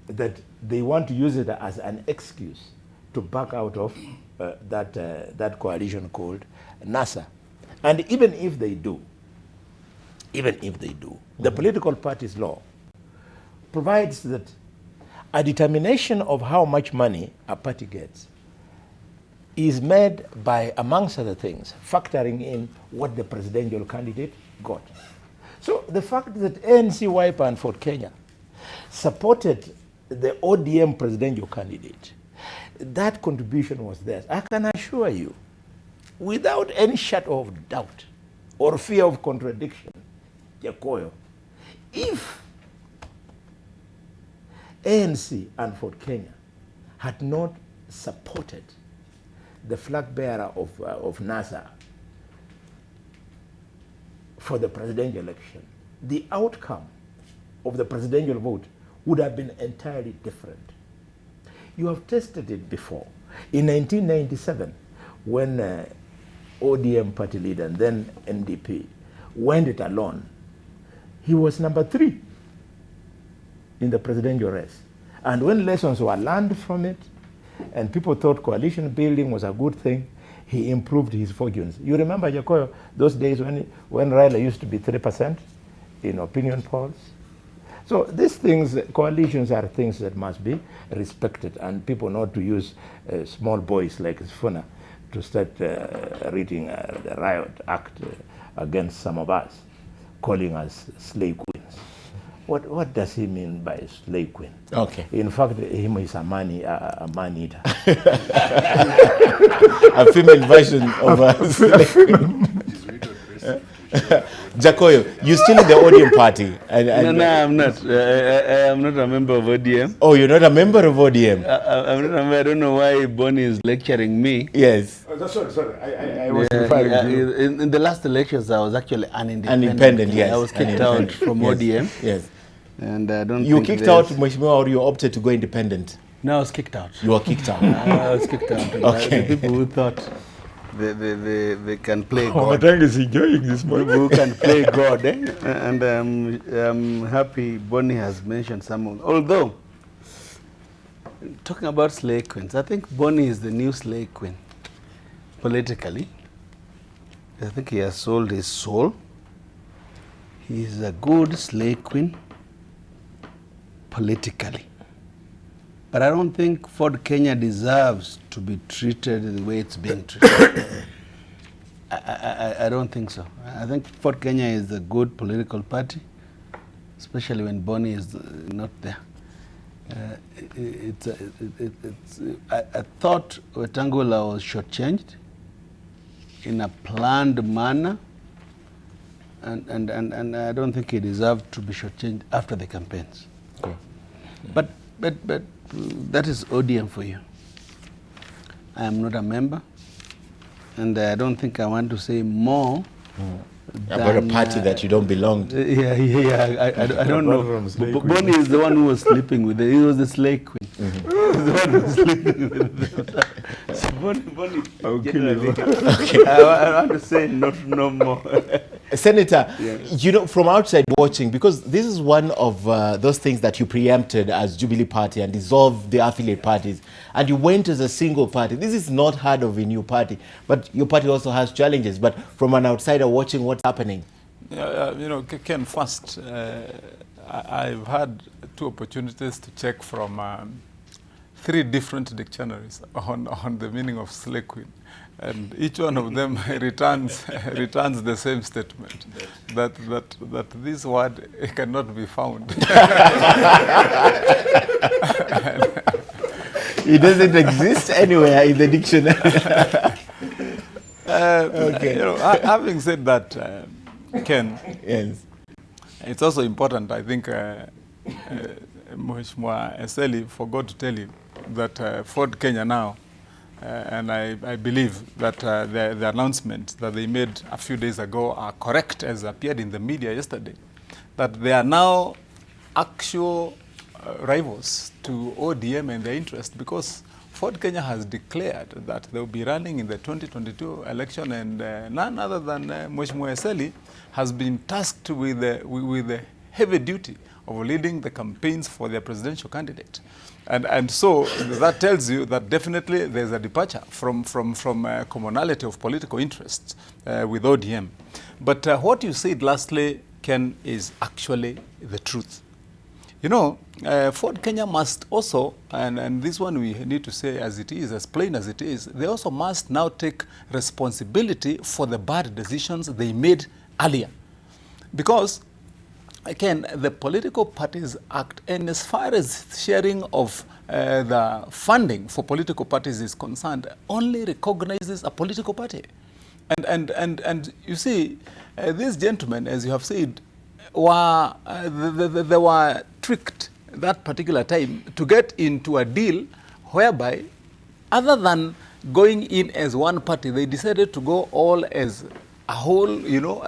that they want to use it as an excuse to back out of that coalition called NASA. And even if they do, the political parties law provides that a determination of how much money a party gets is made by, amongst other things, factoring in what the presidential candidate got. So the fact that ANC, Wiper, and Ford Kenya supported the ODM presidential candidate, that contribution was theirs. I can assure you, without any shadow of doubt or fear of contradiction, Jakoyo, if ANC and Ford Kenya had not supported the flag bearer of NASA for the presidential election, the outcome of the presidential vote would have been entirely different. You have tested it before. In 1997, when ODM party leader and then NDP went it alone, he was number 3 in the presidential race. And when lessons were learned from it, and people thought coalition building was a good thing, he improved his fortunes. You remember, Jakoyo, those days when Raila used to be 3% in opinion polls? So these things, coalitions are things that must be respected, and people not to use small boys like Sifuna to start reading the riot act against some of us, calling us slave queens. What does he mean by slave queen? Okay. In fact, him is a man eater. A female version of a slave queen. Jakoyo, you're still in the ODM party. No, I'm not. I'm not a member of ODM. Oh, you're not a member of ODM? I'm not a member. I don't know why Bonnie is lecturing me. Yes. Oh, sorry. I was referring to you. In the last elections, I was actually an independent. Yes. I was kicked out from ODM. Yes. And I don't You think kicked out, Mheshimiwa, or you opted to go independent? No, I was kicked out. You were kicked out? I was kicked out. Okay. The people who thought they can play God. Omatang is enjoying this moment. People who can play God. And I'm happy Bonnie has mentioned some of, although, talking about slave queens, I think Bonnie is the new slave queen politically. I think he has sold his soul. He is a good slave queen politically. But I don't think Ford Kenya deserves to be treated the way it's being treated. I don't think so. I think Ford Kenya is a good political party, especially when Bonnie is not there. I thought Wetangula was shortchanged in a planned manner, and I don't think he deserved to be shortchanged after the campaigns. Okay. But that is ODM for you. I am not a member, and I don't think I want to say more about a party that you don't belong to. I don't know. Bonnie is the one who was sleeping with it. He was the slave queen. He was the one who was sleeping with it. So Bonnie generally, I want to say no more. Senator, you know, from outside watching, because this is one of those things that you preempted as Jubilee Party and dissolved the affiliate parties, and you went as a single party. This is not hard of a new party, but your party also has challenges. But from an outsider watching what's happening. You know, Ken, first, I've had 2 opportunities to check from 3 different dictionaries on the meaning of slave queen. And each one of them returns the same statement, that this word cannot be found. It doesn't exist anywhere in the dictionary. Okay. You know, having said that, Ken, yes, it's also important, I think, Mheshimiwa Eseli forgot to tell you that Ford Kenya now and I believe that the announcement that they made a few days ago are correct, as appeared in the media yesterday, that they are now actual rivals to ODM and their interest, because Ford Kenya has declared that they will be running in the 2022 election, and none other than Mheshimiwa Eseli has been tasked with the heavy duty of leading the campaigns for their presidential candidate. And so that tells you that definitely there's a departure from commonality of political interests with ODM. But what you said lastly, Ken, is actually the truth. You know, Ford Kenya must also, and this one we need to say as it is, as plain as it is, they also must now take responsibility for the bad decisions they made earlier. Because, again, the political parties act, and as far as sharing of the funding for political parties is concerned, only recognizes a political party. And you see, these gentlemen, as you have said, were they were tricked that particular time to get into a deal whereby, other than going in as one party, they decided to go all as a whole, you know,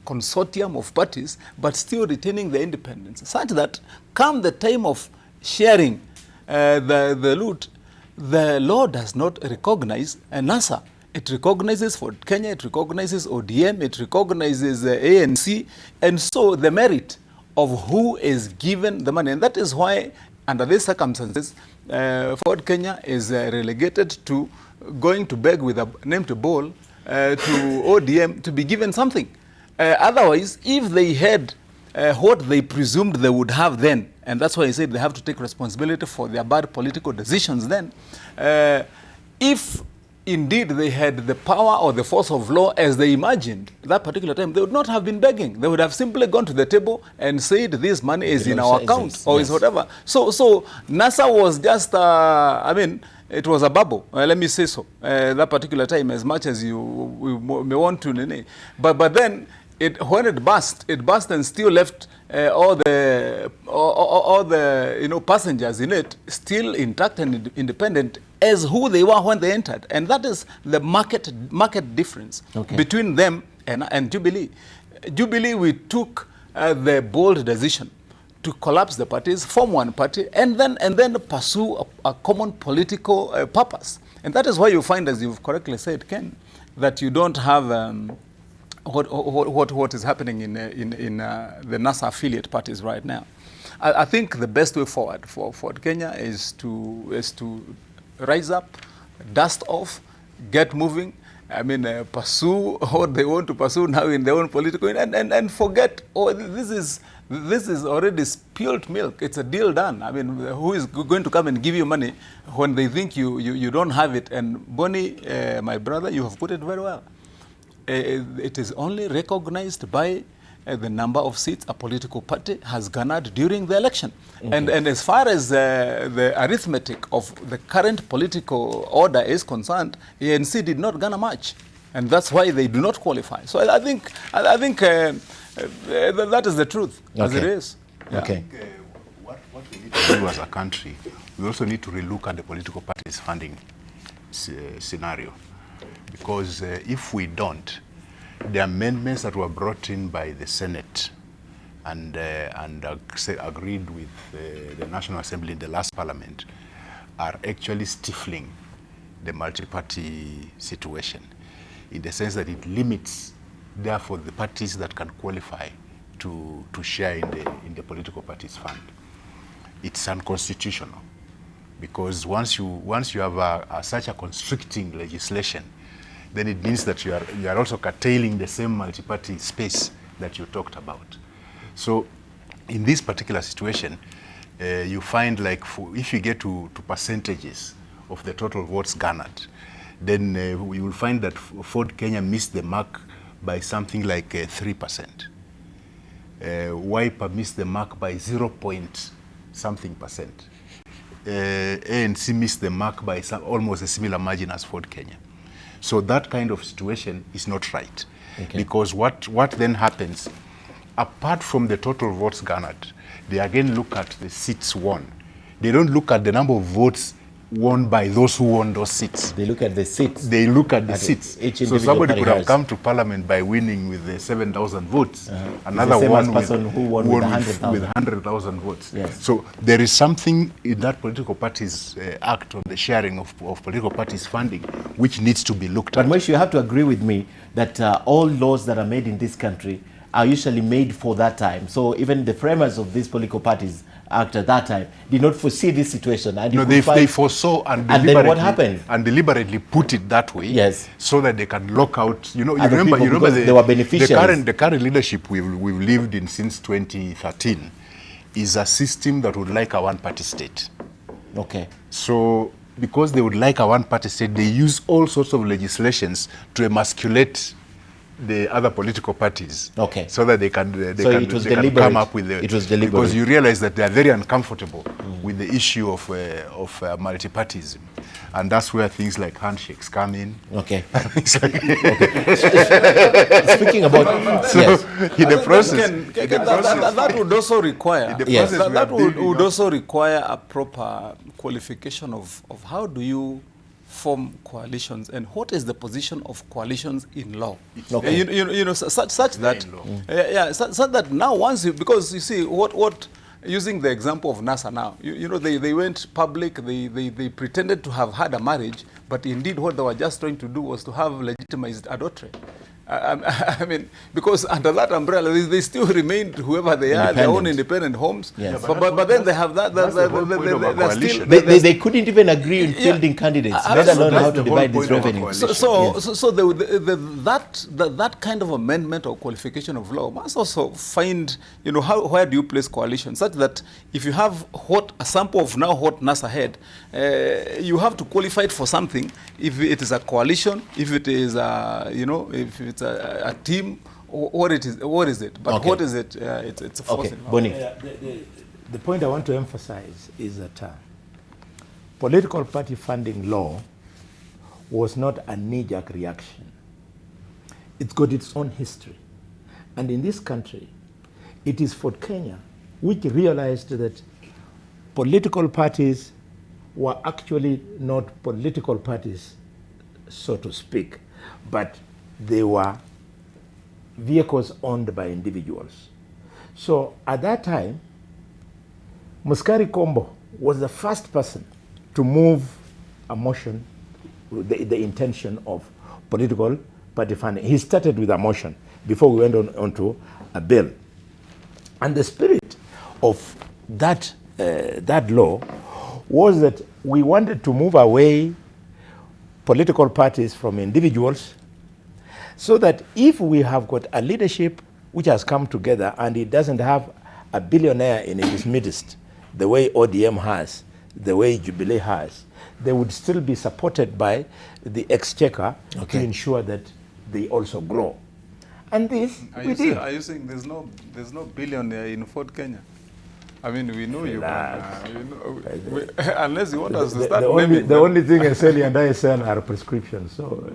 consortium of parties, but still retaining the independence, such that come the time of sharing the loot, the law does not recognize NASA. It recognizes Ford Kenya, it recognizes ODM, it recognizes ANC, and so the merit of who is given the money. And that is why, under these circumstances, Ford Kenya is relegated to going to beg with a name to bowl to ODM to be given something. Otherwise, if they had what they presumed they would have then, and that's why I said they have to take responsibility for their bad political decisions then, if indeed they had the power or the force of law as they imagined at that particular time, they would not have been begging. They would have simply gone to the table and said this money is in our account or is whatever. So NASA was just, I mean, it was a bubble, let me say so, that particular time, as much as we may want to. But then, when it burst and still left all the passengers in it still intact and independent as who they were when they entered. And that is the market difference between them and Jubilee. Jubilee, we took the bold decision to collapse the parties, form one party, and then pursue a common political purpose. And that is why you find, as you've correctly said, Ken, that you don't have what is happening in the NASA affiliate parties right now. I think the best way forward for Kenya is to rise up, dust off, get moving. I mean, pursue what they want to pursue now in their own political, and forget, this is already spilled milk. It's a deal done. I mean, who is going to come and give you money when they think you don't have it? And Bonnie, my brother, you have put it very well. It is only recognized by the number of seats a political party has garnered during the election. And as far as the arithmetic of the current political order is concerned, ANC did not garner much. And that's why they do not qualify. So I think that is the truth, as it is. Yeah. Okay. What we need to do as a country, we also need to relook at the political parties' funding scenario. Because if we don't, the amendments that were brought in by the Senate and agreed with the National Assembly in the last Parliament are actually stifling the multi-party situation, in the sense that it limits, therefore, the parties that can qualify to share in the political parties fund. It's unconstitutional, because once you have such a constricting legislation, then it means that you are also curtailing the same multi-party space that you talked about. So in this particular situation, you find, like, if you get to percentages of the total votes garnered, then we will find that Ford Kenya missed the mark by something like 3%. Wiper missed the mark by 0.something%. ANC missed the mark by almost a similar margin as Ford Kenya. So that kind of situation is not right. Because what then happens, apart from the total votes garnered, they again look at the seats won. They don't look at the number of votes won by those who won those seats. They look at the seats. They look at the seats. So somebody could have come to parliament by winning with the 7,000 votes. Another one who won with 100,000 votes. Yes. So there is something in that political parties act on the sharing of political parties funding which needs to be looked at. But Moish, you have to agree with me that all laws that are made in this country are usually made for that time. So even the framers of these political parties act at that time did not foresee this situation. And no, they foresaw and then what happened? And deliberately put it that way, yes, so that they can lock out. You know, you remember they were beneficiaries. The current leadership we've lived in since 2013 is a system that would like a one-party state. Okay. So because they would like a one-party state, they use all sorts of legislations to emasculate the other political parties, okay, so that they can come up with it was deliberate, because you realize that they are very uncomfortable with the issue of multipartyism, and that's where things like handshakes come in. Okay. Speaking about in the process, that would also require would also require a proper qualification of how do you form coalitions and what is the position of coalitions in law. Okay. You know such that such that now once you, because you see what using the example of NASA now, you know they went public, they pretended to have had a marriage, but indeed what they were just trying to do was to have legitimized adultery. I mean, because under that umbrella, they still remained whoever they are, their own independent homes. Yes. But then they have that. They couldn't even agree on fielding candidates, let alone how to divide this revenue. So that kind of amendment or qualification of law must also find, you know, where do you place coalition, such that if you have a sample of now what NASA had, you have to qualify it for something. If it is a coalition, if it is if it's a team, what is it? But okay, what is it? It's a force. Okay, Bonnie. The point I want to emphasize is that political party funding law was not a knee-jerk reaction. It's got its own history. And in this country, it is Fort Kenya which realized that political parties were actually not political parties, so to speak, but they were vehicles owned by individuals. So at that time, Muskari Kombo was the first person to move a motion, the intention of political party funding. He started with a motion before we went on to a bill. And the spirit of that law was that we wanted to move away political parties from individuals, so that if we have got a leadership which has come together and it doesn't have a billionaire in its midst, the way ODM has, the way Jubilee has, they would still be supported by the exchequer to ensure that they also grow. And this we did. Are you saying there's no billionaire in Fort Kenya? I mean, we know you, unless you want us to start naming. The only thing Eseli and I sell are prescriptions. So,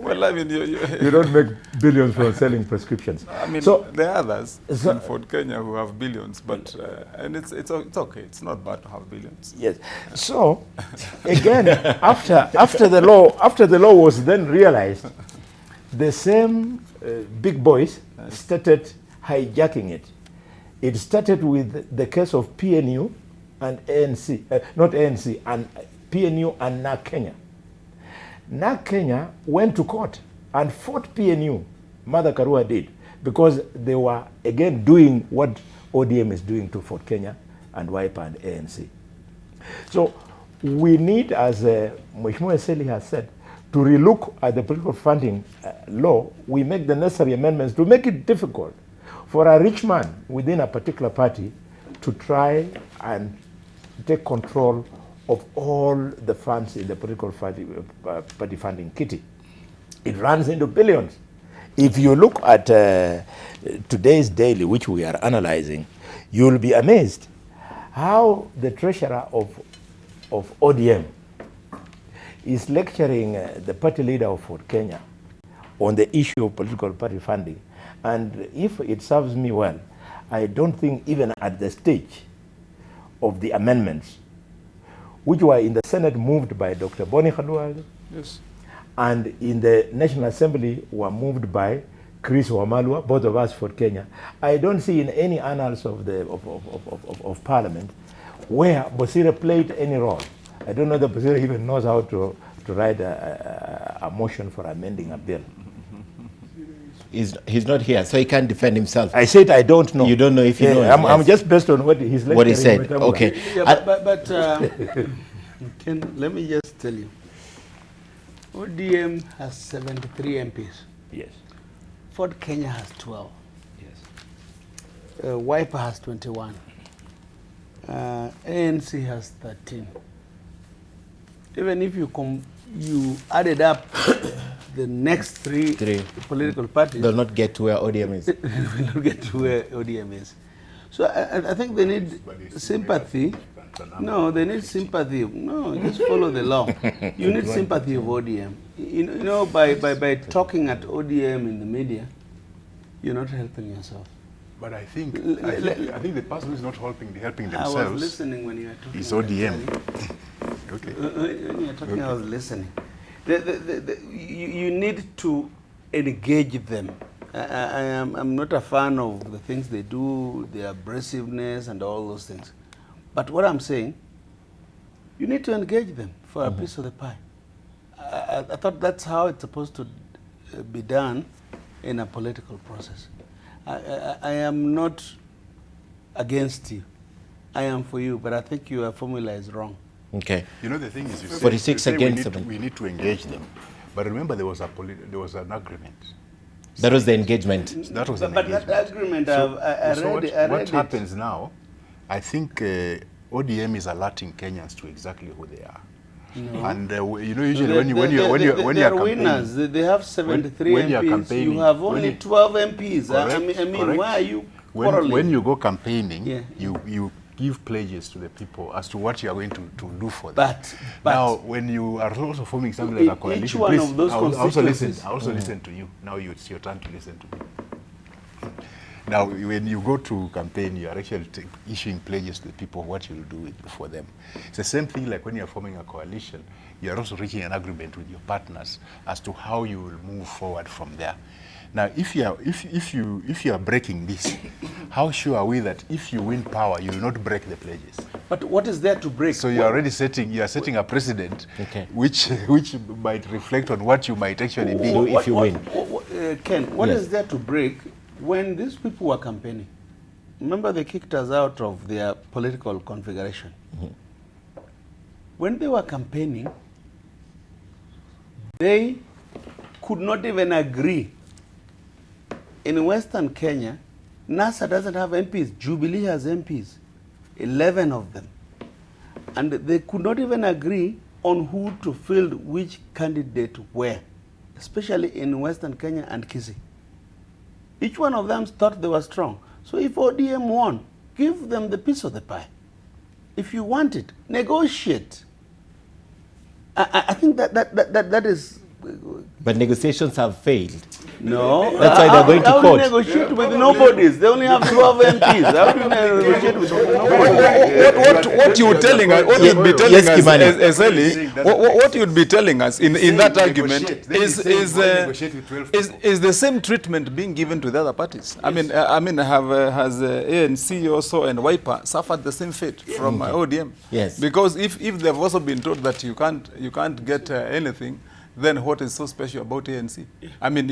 well, I mean, you don't make billions from selling prescriptions. I mean, so, there are others in Fort Kenya who have billions, but and it's okay. It's not bad to have billions. Yes. So, again, after the law was then realized, the same big boys started hijacking it. It started with the case of PNU and ANC, not ANC, and PNU and NAC Kenya. NAC Kenya went to court and fought PNU, Mother Karua did, because they were again doing what ODM is doing to Fort Kenya and Wiper and ANC. So we need, as Mheshimiwa Eseli has said, to relook at the political funding law. We make the necessary amendments to make it difficult for a rich man within a particular party to try and take control of all the funds in the political party funding kitty. It runs into billions. If you look at today's daily, which we are analyzing, you'll be amazed how the treasurer of ODM is lecturing the party leader of Fort Kenya on the issue of political party funding. And if it serves me well, I don't think even at the stage of the amendments, which were in the Senate moved by Dr. Boni Khalwale, Yes. and in the National Assembly were moved by Chris Wamalwa, both of us for Kenya. I don't see in any annals of the of Parliament where Bosire played any role. I don't know that Bosire even knows how to write a motion for amending a bill. He's not here, so he can't defend himself. I said I don't know. You don't know if he knows. I'm just based on what he's what he said. Okay. Yeah, but Ken, let me just tell you. ODM has 73 MPs. Yes. Ford Kenya has 12. Yes. Wiper has 21. ANC has 13. Even if you added up the next three political parties, they'll not get to where ODM is. They will not get to where ODM is. So I think they need sympathy. No, they need sympathy. No, just follow the law. You need sympathy of ODM. You know, by talking at ODM in the media, you're not helping yourself. But I think the person who is not helping themselves. I was listening when you were talking. Is ODM. Okay. When you were talking, I was listening. You need to engage them. I'm not a fan of the things they do, their abrasiveness and all those things. But what I'm saying, you need to engage them for a piece of the pie. I thought that's how it's supposed to be done in a political process. I am not against you. I am for you, but I think your formula is wrong. Okay. You know, the thing is, you 46 say against we need to engage them. But remember, there was an agreement. That was the engagement. That was an engagement. But that agreement, what happens now, I think ODM is alerting Kenyans to exactly who they are. No. And you know, usually when you are winners, they have 73 MPs. You have only 12 MPs. Correct, I mean, why are you quarreling? When you go campaigning, you give pledges to the people as to what you are going to do for them. But now, when you are also forming something like a coalition, please, I also listen to you. Now it's your turn to listen to me. Now, when you go to campaign, you are actually issuing pledges to the people what you will do for them. It's the same thing like when you are forming a coalition, you are also reaching an agreement with your partners as to how you will move forward from there. Now, if you are breaking this, how sure are we that if you win power, you will not break the pledges? But what is there to break? So you are already setting a precedent, which might reflect on what you might actually do if you win. Ken, what is there to break? When these people were campaigning, remember they kicked us out of their political configuration. When they were campaigning, they could not even agree. In Western Kenya, NASA doesn't have MPs. Jubilee has MPs, 11 of them. And they could not even agree on who to field which candidate where, especially in Western Kenya and Kisii. Each one of them thought they were strong. So if ODM won, give them the piece of the pie. If you want it, negotiate. I think that is... But negotiations have failed. No. That's why they're going to court. How do you negotiate with nobodies? They only have 12 MPs. How do you negotiate with nobodies? What you were telling us, what you'd be telling us, what you'd be telling us in that argument is the same treatment being given to the other parties. Yes. I mean, has ANC also and Wiper suffered the same fate from ODM? Yes. Because if they've also been told that you can't get anything, then what is so special about ANC? I mean,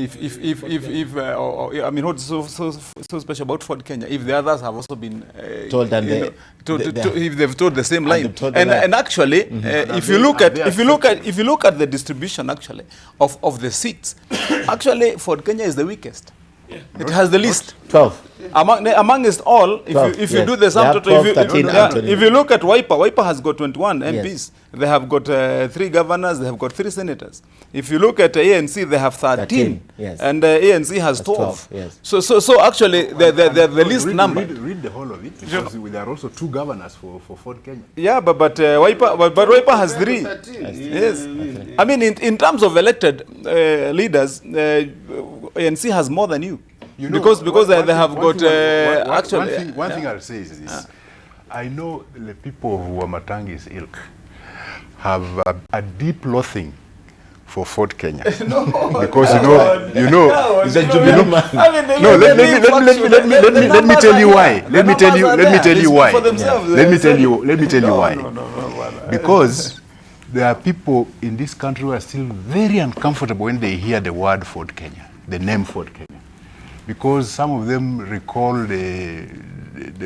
what's so special about Ford Kenya? If the others have also been told, and if they've told the same line, and actually, if you look at the distribution actually of the seats, actually Ford Kenya is the weakest. It has the least. 12. Amongst all, if you do the sum total, if you look at Wiper has got 21 MPs. Yes. They have got 3 governors, they have got 3 senators. If you look at ANC, they have 13. Yes. And ANC has 12. Yes. So actually, the least number. Read the whole of it, because there are also 2 governors for Ford Kenya. Yeah, but Wiper has 3. Yes. I mean, in terms of elected leaders, ANC has more than you. Because they have got one thing I'll say is this. I know the people of Wamatangi's ilk, have a deep loathing for Ford Kenya. No, because let me tell you why. Let me tell you why. Because there are people in this country who are still very uncomfortable when they hear the word Ford Kenya, the name Ford Kenya, because some of them recall the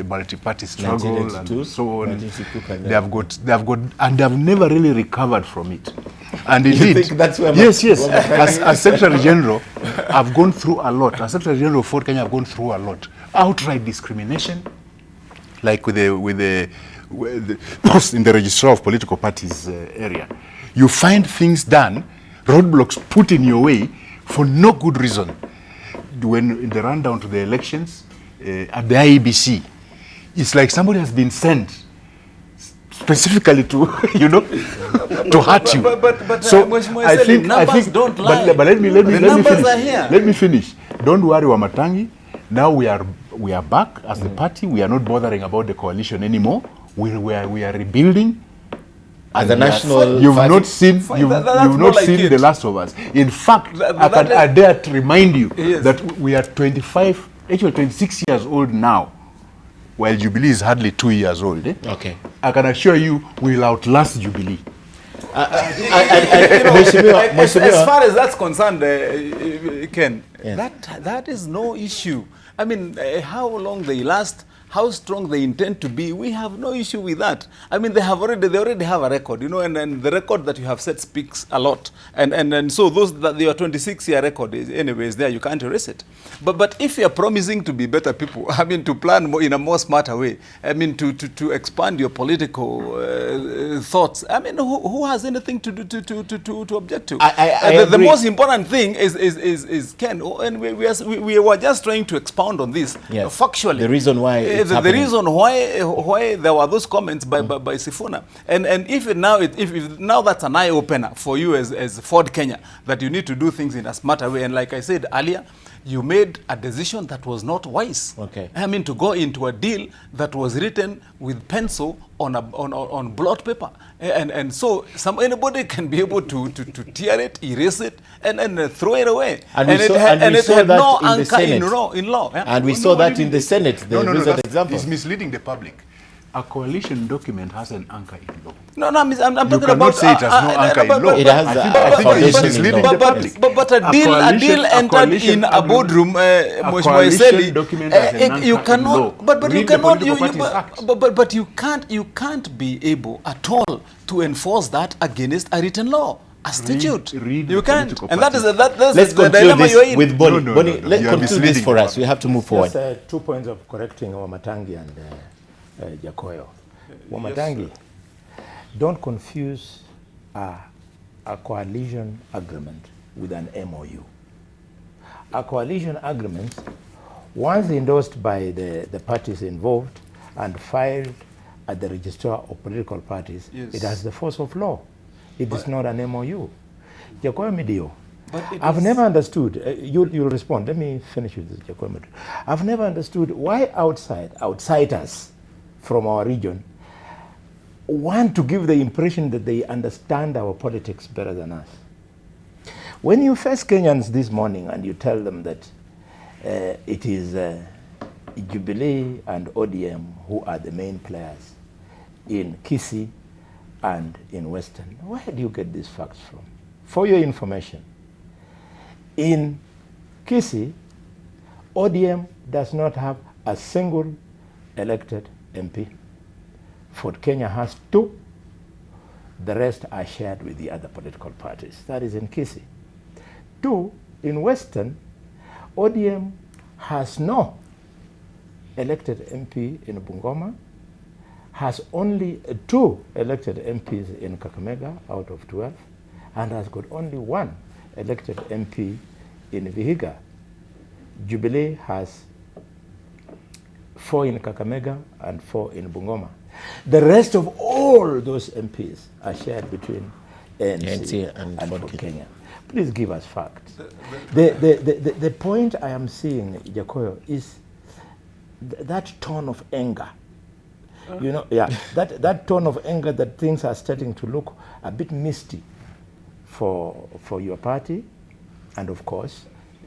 multi-party struggle and so on. They have got, and they have never really recovered from it. And indeed, yes, as Secretary General, I've gone through a lot. As Secretary General of Ford Kenya, I've gone through a lot. Outright discrimination, like with the in the Registrar of Political Parties area. You find things done, roadblocks put in your way for no good reason. When in the rundown to the elections at the IEBC, it's like somebody has been sent specifically to, to hurt you. So I think don't lie. But let me finish. Don't worry, Wamatangi. Now we are back as the party. We are not bothering about the coalition anymore. We are rebuilding. As a national, you've not seen the last of us. In fact, I dare to remind you that we are 25, actually 26 years old now, while Jubilee is hardly 2 years old. Okay. I can assure you, we will outlast Jubilee. As far as that's concerned, Ken, that is no issue. I mean, how long they last, how strong they intend to be, we have no issue with that. I mean, they already have a record, and the record that you have set speaks a lot. And so those that your 26-year record is anyways there, you can't erase it. But if you're promising to be better people, I mean, to plan more, in a more smarter way, I mean, to expand your political thoughts, I mean, who has anything to object to? The most important thing is Ken, and we were just trying to expound on this factually. The reason why the reason why there were those comments by Sifuna, and if now that's an eye opener for you as Ford Kenya, that you need to do things in a smarter way. And like I said earlier, you made a decision that was not wise. Okay. I mean, to go into a deal that was written with pencil on blot paper, and so anybody can be able to tear it, erase it, and throw it away. And it had no anchor in law. And we saw that in the Senate. The recent example. It's misleading the public. A coalition document has an anchor in law. No, I'm talking about. You cannot say it has no anchor in law. It has a foundation in law. But a deal entered in a boardroom, you cannot. But you can't be able at all to enforce that against a written law. A statute. You can't. And that's let's the conclude dilemma you're this in. with Bonnie. Bonnie, let's conclude this for us. We have to move forward. Just 2 points of correcting Wamatangi and Jakoyo. Wamatangi, don't confuse a coalition agreement with an MOU. A coalition agreement, once endorsed by the parties involved and filed at the Registrar of Political Parties, it has the force of law. It is not an MOU. Jakoyo Midio, I've never understood, you'll respond, let me finish with this, Jakoyo Midio. I've never understood why outsiders from our region want to give the impression that they understand our politics better than us. When you face Kenyans this morning and you tell them that it is Jubilee and ODM who are the main players in Kisii and in Western, where do you get these facts from? For your information, in Kisii, ODM does not have a single elected MP. Ford Kenya has 2. The rest are shared with the other political parties. That is in Kisii. 2, in Western, ODM has no elected MP in Bungoma, has only 2 elected MPs in Kakamega out of 12, and has got only 1 elected MP in Vihiga. Jubilee has 4 in Kakamega and 4 in Bungoma. The rest of all those MPs are shared between ANC and Ford Kenya. Please give us facts. The point I am seeing, Jakoyo, is that tone of anger You know, yeah, that tone of anger that things are starting to look a bit misty for your party, and of course,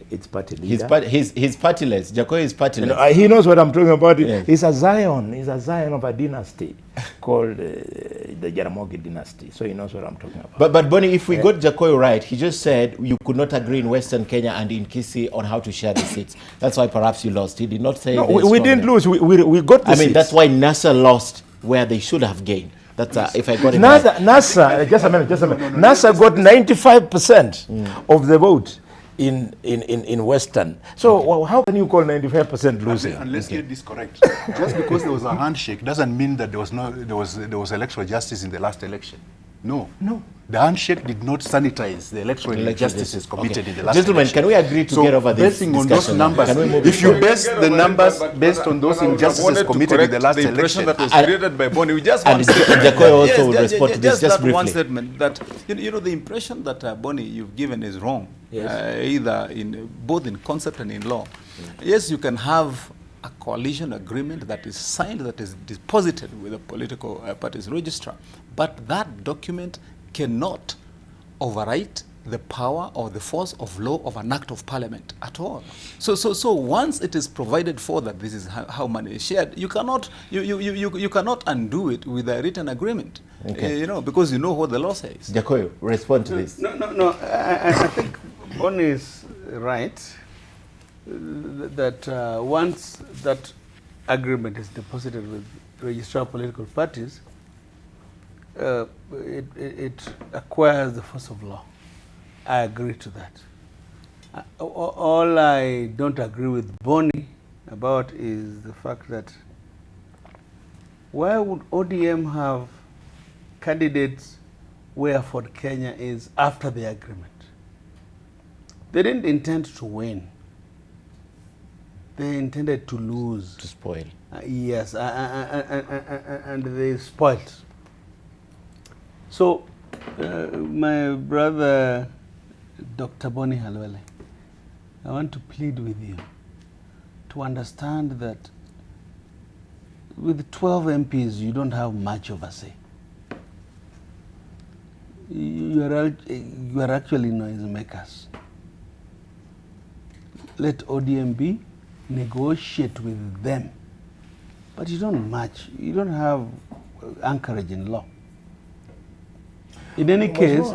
its party leader. He's partyless. Jacoy is partyless. You know, he knows what I'm talking about. Yes. He's a Zion of a dynasty called the Jaramogi dynasty. So he knows what I'm talking about. But Bonnie, if we got Jacoy right, he just said you could not agree in Western Kenya and in Kisii on how to share the seats. That's why perhaps you lost. He did not say. No, we didn't lose. We got the seats. That's why NASA lost where they should have gained. That's if I got it NASA, right. NASA, just a minute. NASA got 95% of the vote in Western. So how can you call 95% losing? And let's get this correct. Just because there was a handshake doesn't mean that there was electoral justice in the last election. No. The handshake did not sanitize the electoral injustices committed in the last Gentlemen, election. can we agree to get over this basing on those numbers, if you base the numbers based on those injustices committed in the last election, that was created by Bonnie, we just and Jacoy also will respond to this just briefly. One statement that you know the impression that Bonnie you've given is wrong, either in both in concept and in law. Yes, you can have a coalition agreement that is signed, that is deposited with the political parties registrar, but that document cannot overwrite the power or the force of law of an act of parliament at all. So once it is provided for that this is how money is shared, you cannot undo it with a written agreement. Okay. You know, because you know what the law says. Jacoy, respond to this. No. I think Bonnie is right that once that agreement is deposited with registrar political parties, it acquires the force of law. I agree to that. All I don't agree with Bonnie about is the fact that why would ODM have candidates where Ford Kenya is after the agreement? They didn't intend to win. They intended to lose. To spoil. Yes, and they spoiled. So, my brother, Dr. Bonnie Halwele, I want to plead with you to understand that with 12 MPs, you don't have much of a say. You are actually noisemakers. Let ODM be, negotiate with them. But you don't match, you don't have anchorage in law. In any case,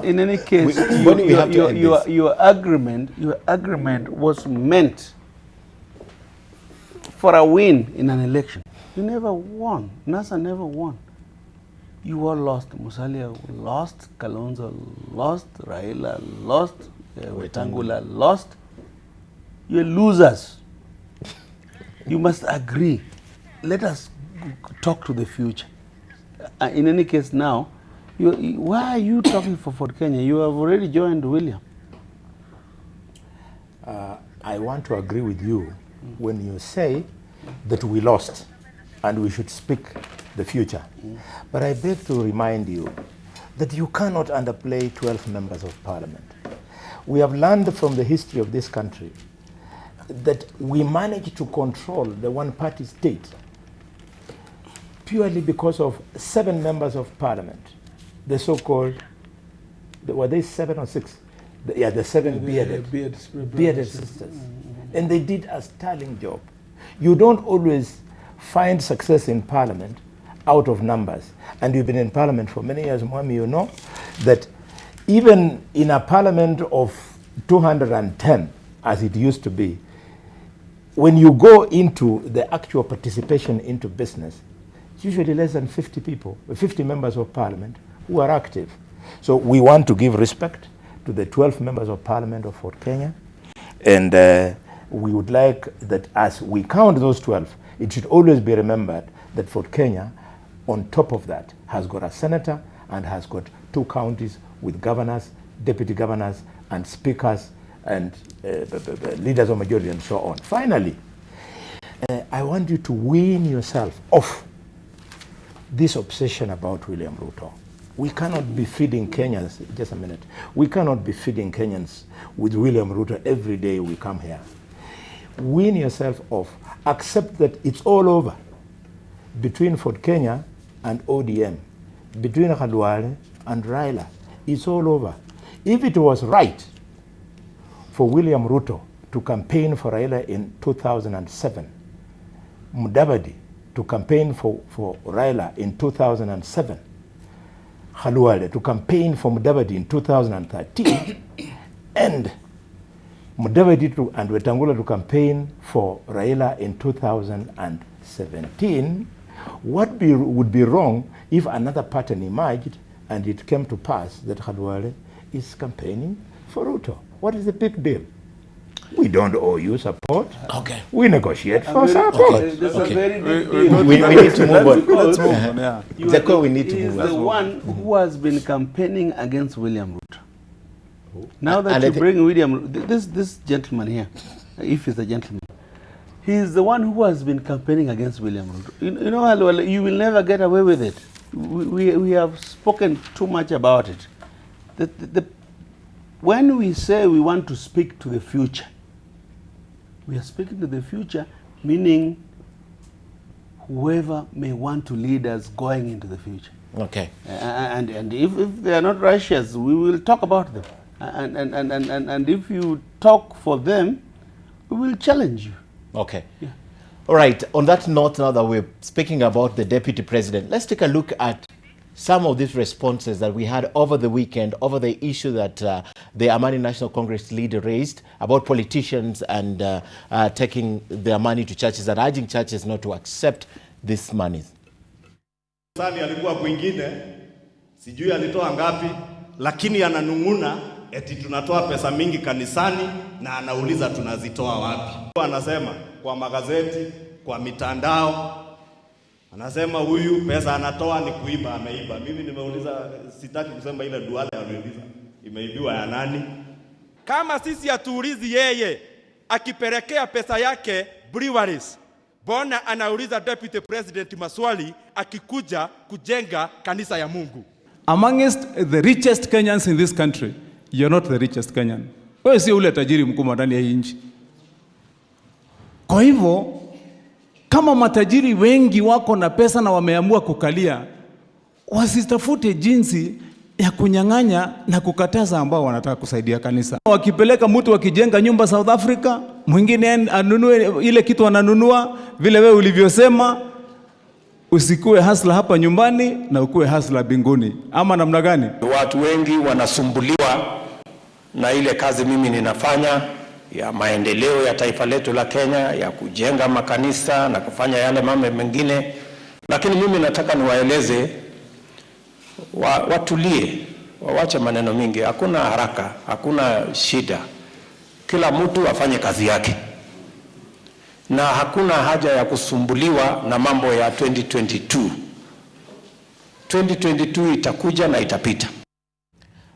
your agreement was meant for a win in an election. You never won. NASA never won. You all lost. Musalia lost. Kalonzo lost. Raila lost. Wetangula lost. You're losers. You must agree. Let us talk to the future. In any case now, why are you talking for Ford Kenya? You have already joined William. I want to agree with you when you say that we lost and we should speak the future. But I beg to remind you that you cannot underplay 12 members of parliament. We have learned from the history of this country that we managed to control the one-party state purely because of 7 members of parliament. The so-called, were they 7 or 6? The 7 bearded sisters. And they did a sterling job. You don't always find success in parliament out of numbers. And you've been in parliament for many years, Mwami, you know that even in a parliament of 210, as it used to be, when you go into the actual participation into business, it's usually less than 50 people, 50 members of parliament who are active. So we want to give respect to the 12 members of parliament of Fort Kenya. And we would like that as we count those 12, it should always be remembered that Fort Kenya, on top of that, has got a senator and has got 2 counties with governors, deputy governors, and speakers, and leaders of majority, and so on. Finally, I want you to wean yourself off this obsession about William Ruto. We cannot be feeding Kenyans, just a minute, we cannot be feeding Kenyans with William Ruto every day we come here. Wean yourself off. Accept that it's all over. between Fort Kenya and ODM, between Khalwale and Raila. It's all over. If it was right for William Ruto to campaign for Raila in 2007, Mudavadi to campaign for Raila in 2007, Khalwale to campaign for Mudavadi in 2013, and Mudavadi and Wetangula to campaign for Raila in 2017, what would be wrong if another pattern emerged and it came to pass that Khalwale is campaigning for Ruto? What is the big deal? We don't owe you support. Okay. We negotiate for support. Okay. That's a very big We deal. need to move on. Let's move on, yeah. You are Zeko, we need to he move is the on. one who has been campaigning against William Ruto. Now that And I you thi- bring William, this gentleman here, if he's a gentleman, he is the one who has been campaigning against William Ruto. You know, Halwale, you will never get away with it. We have spoken too much about it. When we say we want to speak to the future, we are speaking to the future, meaning whoever may want to lead us going into the future. Okay. And if they are not righteous, we will talk about them. And if you talk for them, we will challenge you. Okay. Yeah. All right. On that note, now that we're speaking about the deputy president, let's take a look at some of these responses that we had over the weekend over the issue that the Amani National Congress leader raised about politicians and taking their money to churches and urging churches not to accept this money. Musalia alikuwa kwingine, sijui alitoa ngapi, lakini ananunguna eti tunatoa pesa mingi kanisani na anauliza tunazitoa wapi. Anasema kwa magazeti, kwa mitandao, anasema huyu pesa anatoa ni kuiba, ameiba. Mimi nimeuliza, sitaki kusema ile Duale ameuliza, imeibiwa ya nani? Kama sisi hatuulizi yeye akipelekea pesa yake breweries, bona anauliza deputy president maswali akikuja kujenga kanisa ya Mungu. Amongst the richest Kenyans in this country, you're not the richest Kenyan. Wewe si ule tajiri mkubwa ndani ya hii nchi. Kwa hivyo, kama matajiri wengi wako na pesa na wameamua kukalia, wasitafute jinsi ya kunyang'anya na kukataza ambao wanataka kusaidia kanisa. Wakipeleka mtu wakijenga nyumba South Africa, mwingine anunue ile kitu ananunua, vile wewe ulivyosema, usikue hasla hapa nyumbani na ukue hasla binguni. Ama namna gani? Watu wengi wanasumbuliwa na ile kazi mimi ninafanya ya maendeleo ya taifa letu la Kenya, ya kujenga makanisa na kufanya yale mambo mengine, lakini mimi nataka niwaeleze watulie, wawache maneno mingi. Hakuna haraka, hakuna shida, kila mtu afanye kazi yake, na hakuna haja ya kusumbuliwa na mambo ya 2022. 2022 itakuja na itapita.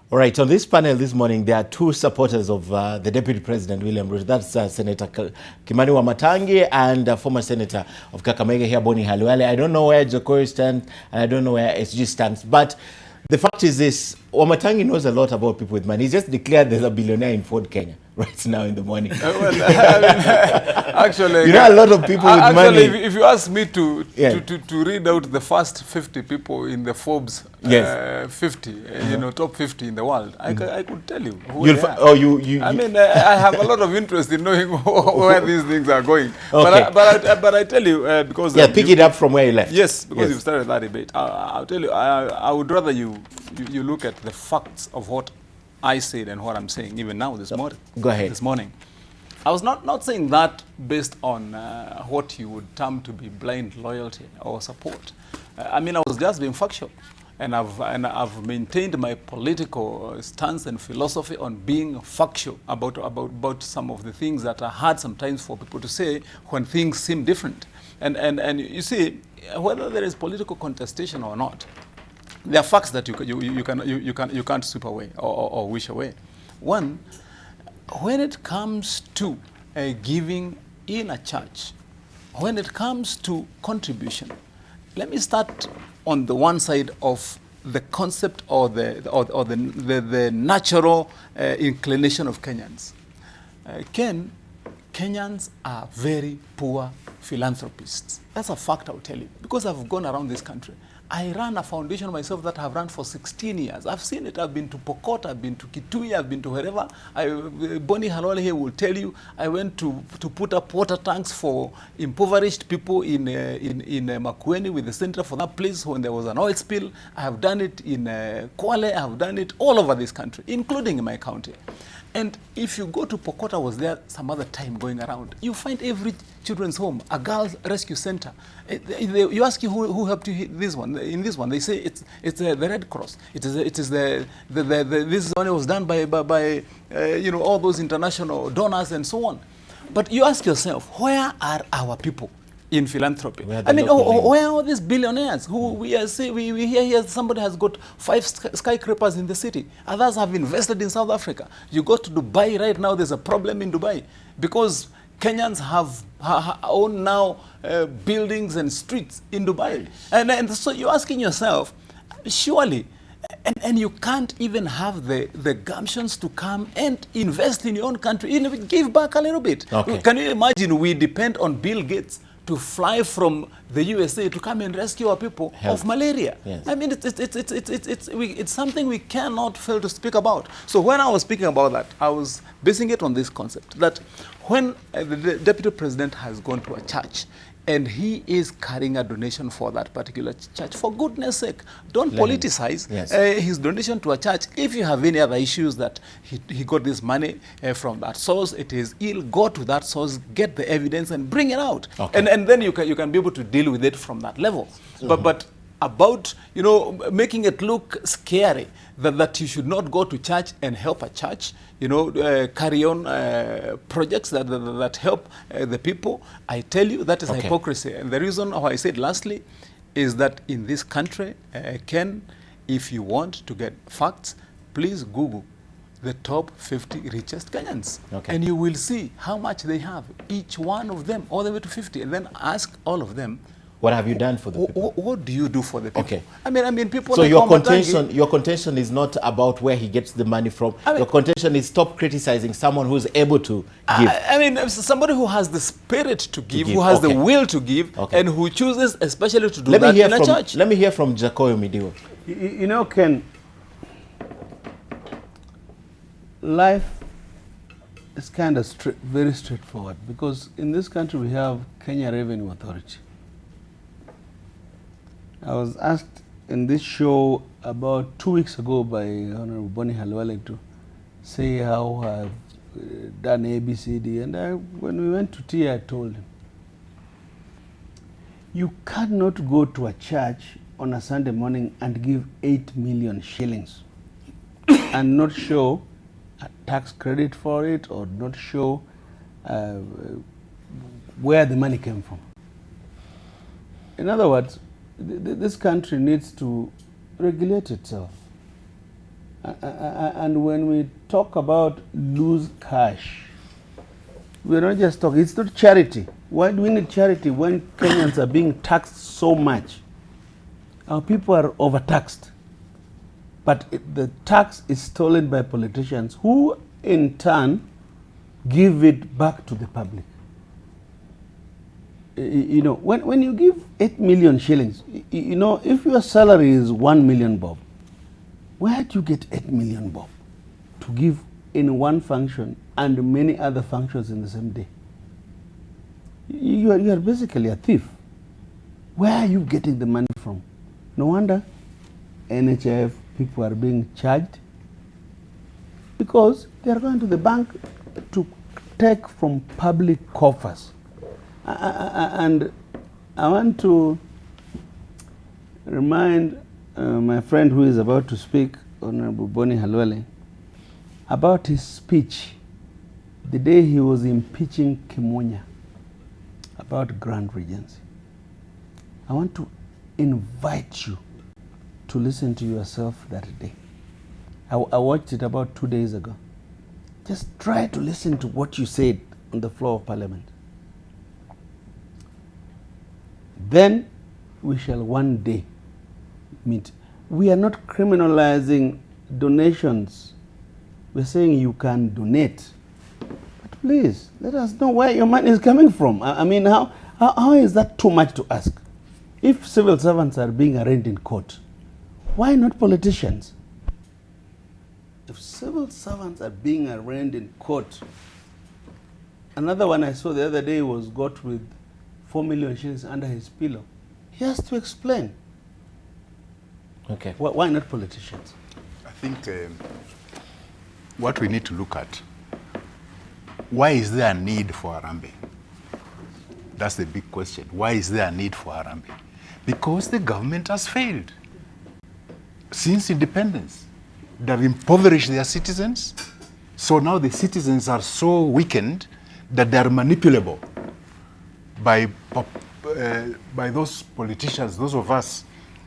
All right, on this panel this morning, there are two supporters of the Deputy President, William Ruto. That's Senator Kimani Wamatangi and former Senator of Kakamega here, Boni Halwale. I don't know where Jokowi stands, and I don't know where SG stands. But the fact is this, Wamatangi knows a lot about people with money. He just declared there's a billionaire in Fort Kenya right now in the morning. Actually, you know a lot of people with money. If you ask me to read out the first 50 people in the Forbes 50, you know, top 50 in the world, I could tell you who they are. I mean, I have a lot of interest in knowing where these things are going. Okay. But I tell you, because pick it up from where you left. Yes, because you've started that debate. I'll tell you, I would rather you look at the facts of what I said and what I'm saying even now this morning. Go ahead. This morning, I was not saying that based on what you would term to be blind loyalty or support. I mean, I was just being factual, and I've maintained my political stance and philosophy on being factual about some of the things that are hard sometimes for people to say when things seem different. And you see, whether there is political contestation or not, there are facts that you can't sweep away or wish away. One, when it comes to giving in a church, when it comes to contribution, let me start on the one side of the concept or the natural inclination of Kenyans. Ken Kenyans are very poor philanthropists. That's a fact, I'll tell you, because I've gone around this country. I ran a foundation myself that I've run for 16 years. I've seen it. I've been to Pokot, I've been to Kitui, I've been to wherever. Bonnie Halwale here will tell you, I went to put up water tanks for impoverished people in Makueni with the center for that place when there was an oil spill. I have done it in Kwale, I have done it all over this country, including in my county. And if you go to Pokot, I was there some other time going around, you find every children's home, a girls' rescue center. You ask you who helped you this one. In this one, they say it's the Red Cross. It is this one was done by you know, all those international donors and so on. But you ask yourself, where are our people in philanthropy? I mean, where are these billionaires who we hear here somebody has got 5 skyscrapers in the city. Others have invested in South Africa. You go to Dubai right now, there's a problem in Dubai because Kenyans own now buildings and streets in Dubai. And so you're asking yourself, surely, and you can't even have the gumptions to come and invest in your own country, give back a little bit. Okay. Can you imagine we depend on Bill Gates to fly from the USA to come and rescue our people of malaria? Yes. I mean, it's something we cannot fail to speak about. So when I was speaking about that, I was basing it on this concept that when the deputy president has gone to a church and he is carrying a donation for that particular church, for goodness sake, don't politicize his donation to a church. If you have any other issues that he got this money from that source, it is ill, go to that source, get the evidence and bring it out. Okay. And then you can be able to deal with it from that level. But about, you know, making it look scary that you should not go to church and help a church, you know, carry on projects that help the people, I tell you, that is hypocrisy. And the reason why I said lastly is that in this country, Ken, if you want to get facts, please Google the top 50 richest Kenyans. Okay. And you will see how much they have, each one of them, all the way to 50. And then ask all of them, what have you done for the people? What do you do for the people? Okay. I mean, people. So like your contention is not about where he gets the money from. Your contention is stop criticizing someone who's able to give. I mean, somebody who has the spirit to give, who has the will to give, and who chooses especially to do that in a church. Let me hear from Jacoyo Midiwo. You know, Ken, life is kind of very straightforward because in this country we have Kenya Revenue Authority. I was asked in this show about 2 weeks ago by Honorable Bonnie Halwale to say how I've done ABCD, and when we went to tea, I told him, you cannot go to a church on a Sunday morning and give 8 million shillings and not show a tax credit for it or not show where the money came from. In other words, this country needs to regulate itself. And when we talk about loose cash, we're not just talking, it's not charity. Why do we need charity when Kenyans are being taxed so much? Our people are overtaxed. But the tax is stolen by politicians who in turn give it back to the public. You know, when you give 8 million shillings, you know, if your salary is 1 million bob, where do you get 8 million bob to give in one function and many other functions in the same day? You are basically a thief. Where are you getting the money from? No wonder NHIF people are being charged because they are going to the bank to take from public coffers. And I want to remind my friend who is about to speak, Honorable Bonnie Halwale, about his speech the day he was impeaching Kimunya about Grand Regency. I want to invite you to listen to yourself that day. I watched it about 2 days ago. Just try to listen to what you said on the floor of Parliament. Then we shall one day meet. We are not criminalizing donations. We're saying you can donate. But Please, let us know where your money is coming from. I mean, how is that too much to ask? If civil servants are being arraigned in court, why not politicians? If civil servants are being arraigned in court, another one I saw the other day was got with 4 million shillings under his pillow. He has to explain. Okay. Why not politicians? I think what we need to look at, why is there a need for Harambee? That's the big question. Why is there a need for Harambee? Because the government has failed. Since independence, they have impoverished their citizens. So now the citizens are so weakened that they are manipulable by those politicians, those of us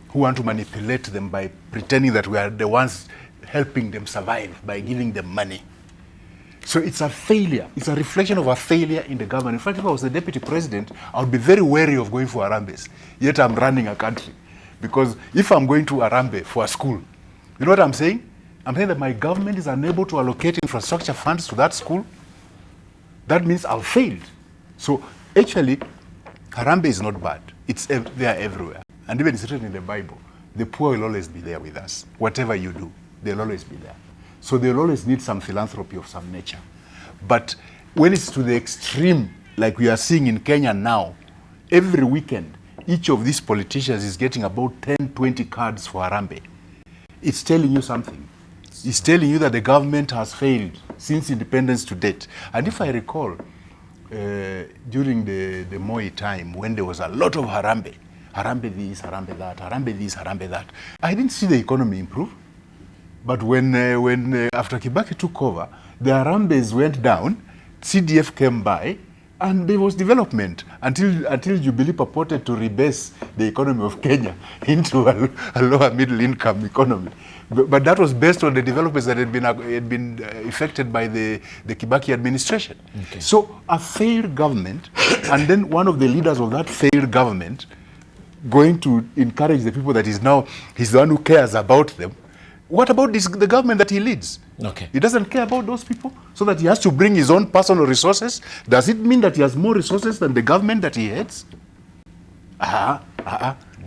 who want to manipulate them by pretending that we are the ones helping them survive by giving them money. So it's a failure. It's a reflection of a failure in the government. In fact, if I was the deputy president, I would be very wary of going for Harambees. Yet I'm running a country. Because if I'm going to Harambee for a school, you know what I'm saying? I'm saying that my government is unable to allocate infrastructure funds to that school. That means I've failed. So actually, Harambee is not bad. They are everywhere. And even it's written in the Bible, the poor will always be there with us. Whatever you do, they'll always be there. So they'll always need some philanthropy of some nature. But when it's to the extreme, like we are seeing in Kenya now, every weekend, each of these politicians is getting about 10, 20 cards for Harambee. It's telling you something. It's telling you that the government has failed since independence to date. And if I recall, during the Moi time, when there was a lot of Harambee, Harambee this, Harambee that, Harambee this, Harambee that, I didn't see the economy improve. But when after Kibaki took over, the Harambees went down, CDF came by, and there was development until Jubilee purported to rebase the economy of Kenya into a lower middle income economy. But that was based on the developments that had been effected by the Kibaki administration. Okay. So a failed government, and then one of the leaders of that failed government going to encourage the people that he's the one who cares about them. What about the government that he leads? Okay. He doesn't care about those people, so that he has to bring his own personal resources. Does it mean that he has more resources than the government that he heads? No.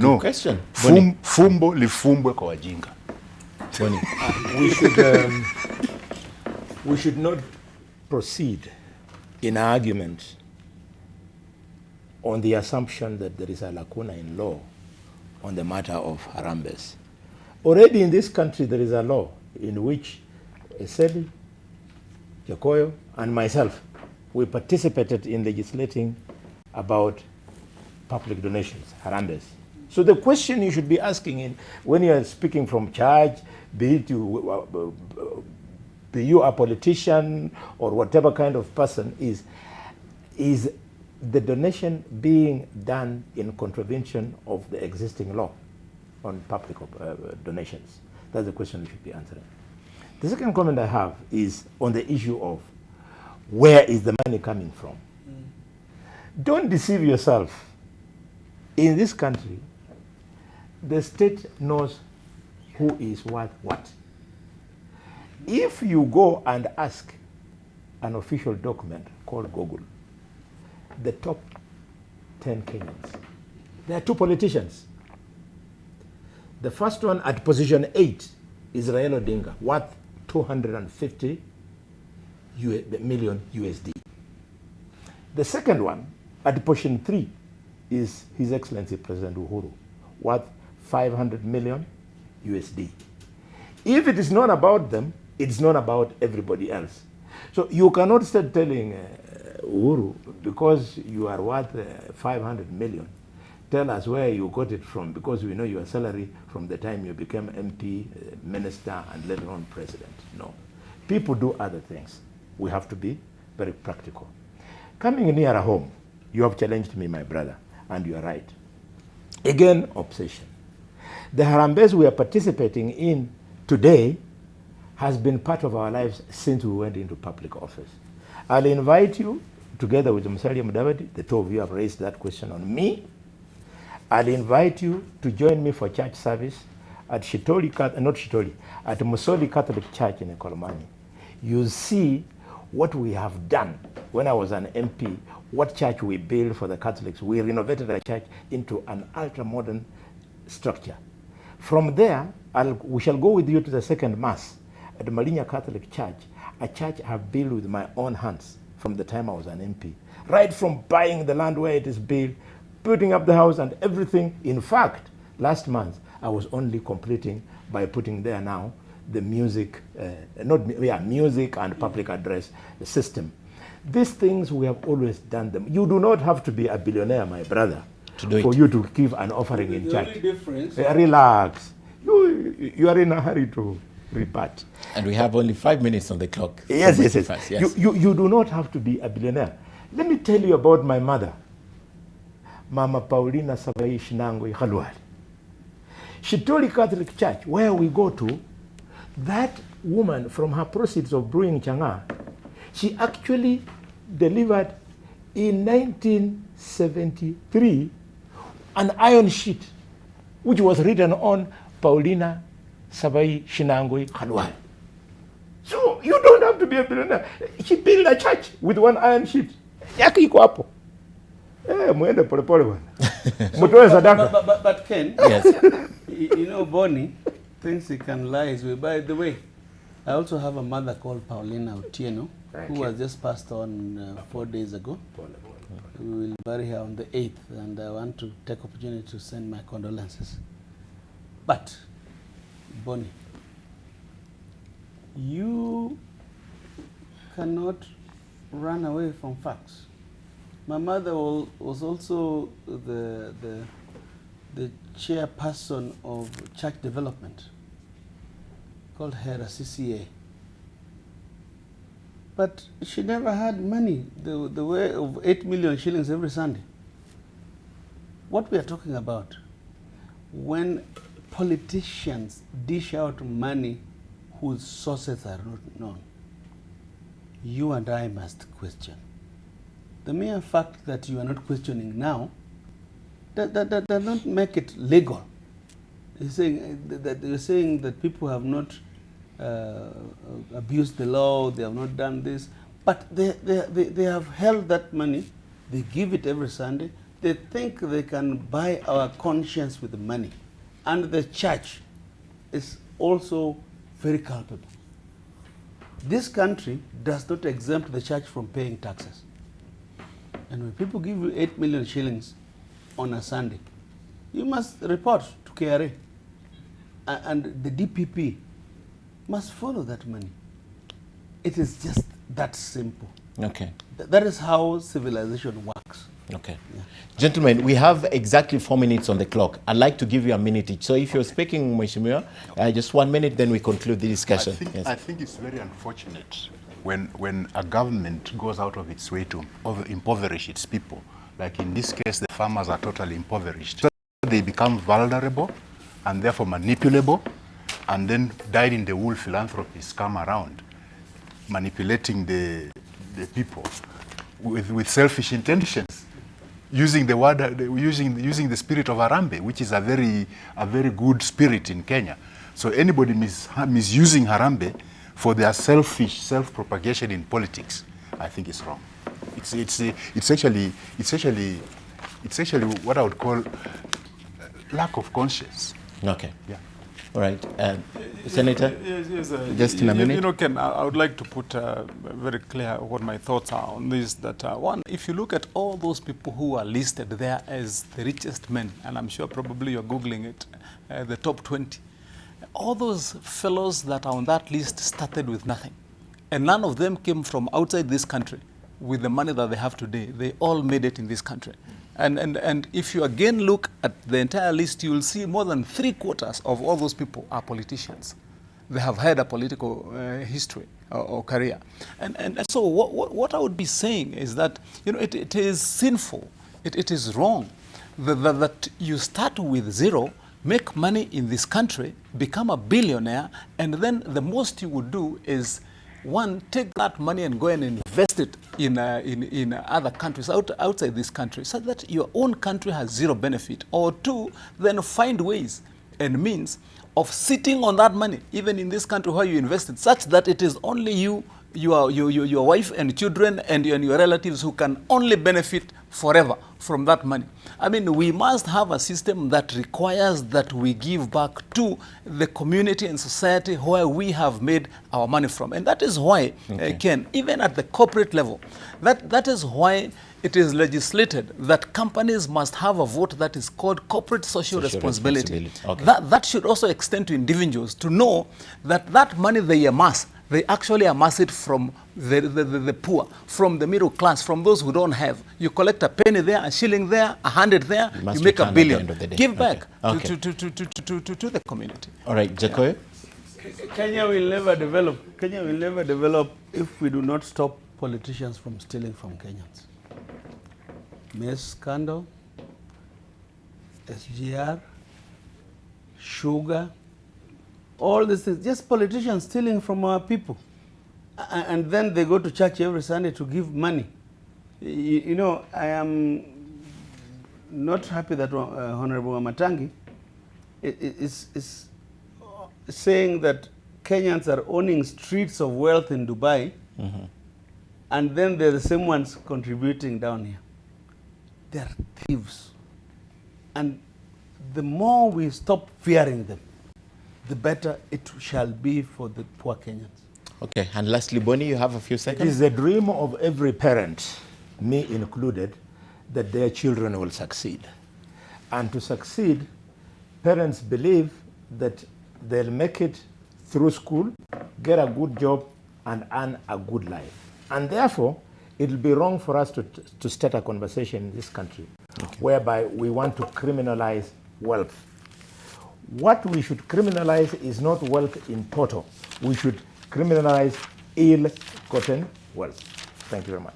Good question. Fumbo lifumbwe kwa wajinga. We should not proceed in argument on the assumption that there is a lacuna in law on the matter of Harambees. Already in this country, there is a law in which Eseli, Jakoyo, and myself, we participated in legislating about public donations, Harambees. So the question you should be asking when you are speaking from charge, be you a politician or whatever kind of person, is the donation being done in contravention of the existing law on public donations? That's the question we should be answering. The second comment I have is on the issue of where is the money coming from? Don't deceive yourself. In this country, the state knows who is worth what. If you go and ask an official document called Google, the top 10 Kenyans, there are two politicians. The first one at position 8 is Raila Odinga, worth 250 million USD. The second one at position 3 is His Excellency President Uhuru, worth 500 million USD. If it is not about them, it's not about everybody else. So you cannot start telling Uhuru, because you are worth 500 million, tell us where you got it from, because we know your salary from the time you became MP, minister, and later on president. No. People do other things. We have to be very practical. Coming nearer home, you have challenged me, my brother, and you are right. Again, obsession. The Harambees we are participating in today has been part of our lives since we went into public office. I'll invite you, together with Musalia Mudavadi, the two of you have raised that question on me. I'll invite you to join me for church service at at Musalia Catholic Church in Kolomani. You'll see what we have done when I was an MP, what church we built for the Catholics. We renovated the church into an ultra-modern structure. From there, we shall go with you to the second mass at the Malinya Catholic Church, a church I have built with my own hands from the time I was an MP. Right from buying the land where it is built, putting up the house and everything. In fact, last month, I was only completing by putting there now the music, music and public address system. These things we have always done them. You do not have to be a billionaire, my brother, for you to give an offering in church. The only difference. Relax. You are in a hurry to rebut. And we have only 5 minutes on the clock. Yes. Yes. You do not have to be a billionaire. Let me tell you about my mother, Mama Paulina Sabai Shinangwe Khalwali. She told the Catholic Church, where we go to, that woman, from her proceeds of brewing changa, she actually delivered in 1973 an iron sheet which was written on Paulina Sabai Shinangwe Khalwali. So you don't have to be a billionaire. She built a church with one iron sheet. Yaki iko hapo. Muende pole pole bwana. Mtoe sadaka. But Ken, yes. You know, Bonnie thinks he can lie his way. By the way, I also have a mother called Paulina Otieno, who was just passed on 4 days ago. We will bury her on the 8th, and I want to take opportunity to send my condolences. But, Bonnie, you cannot run away from facts. My mother was also the chairperson of church development, called her a CCA. But she never had money the way of 8 million shillings every Sunday. What we are talking about, when politicians dish out money whose sources are not known, you and I must question. The mere fact that you are not questioning now does not make it legal. You're saying that people have not abused the law, they have not done this, but they have held that money, they give it every Sunday, they think they can buy our conscience with the money. And the church is also very culpable. This country does not exempt the church from paying taxes. And when people give you 8 million shillings on a Sunday, you must report to KRA. And the DPP must follow that money. It is just that simple. Okay. That is how civilization works. Okay. Yeah. Gentlemen, we have exactly 4 minutes on the clock. I'd like to give you a minute each. So if you're speaking, Mheshimiwa, just 1 minute, then we conclude the discussion. I think it's very unfortunate when a government goes out of its way to impoverish its people. Like in this case, the farmers are totally impoverished. So they become vulnerable and therefore manipulable, and then dyed-in-the-wool philanthropists come around manipulating the people with selfish intentions, using the word, using the spirit of Harambee, which is a very good spirit in Kenya. So anybody misusing Harambee for their selfish self-propagation in politics, I think is wrong. It's actually what I would call lack of conscience. Okay. Yeah. All right. Senator, yes, just in a minute. You know, Ken, I would like to put very clear what my thoughts are on this. That one, if you look at all those people who are listed there as the richest men, and I'm sure probably you're Googling it, the top 20, all those fellows that are on that list started with nothing. And none of them came from outside this country with the money that they have today. They all made it in this country. And if you again look at the entire list, you will see more than 3/4 of all those people are politicians. They have had a political history or career. And so what I would be saying is that, you know, it is sinful, it is wrong that you start with zero, make money in this country, become a billionaire, and then the most you would do is, one, take that money and go and invest it in other countries outside this country, so that your own country has zero benefit. Or two, then find ways and means of sitting on that money, even in this country where you invested, such that it is only you your wife and children and your relatives who can only benefit forever from that money. I mean, we must have a system that requires that we give back to the community and society where we have made our money from. And that is why, Ken, even at the corporate level, that is why it is legislated that companies must have a vote that is called corporate social responsibility. Okay. That should also extend to individuals to know that that money they amass, they actually amass it from the poor, from the middle class, from those who don't have. You collect a penny there, a shilling there, 100 there, you make $1 billion. Give back to the community. All right, Jacoy? Kenya will never develop. Kenya will never develop if we do not stop politicians from stealing from Kenyans. Maize scandal, SGR, sugar, all these things, just politicians stealing from our people. And then they go to church every Sunday to give money. You know, I am not happy that Honorable Wamatangi is saying that Kenyans are owning streets of wealth in Dubai, and then they're the same ones contributing down here. They're thieves. And the more we stop fearing them, the better it shall be for the poor Kenyans. Okay, and lastly, Bonnie, you have a few seconds. It is the dream of every parent, me included, that their children will succeed. And to succeed, parents believe that they'll make it through school, get a good job, and earn a good life. And therefore, it'll be wrong for us to start a conversation in this country whereby we want to criminalize wealth. What we should criminalize is not wealth in total. We should criminalize ill-gotten wealth. Thank you very much.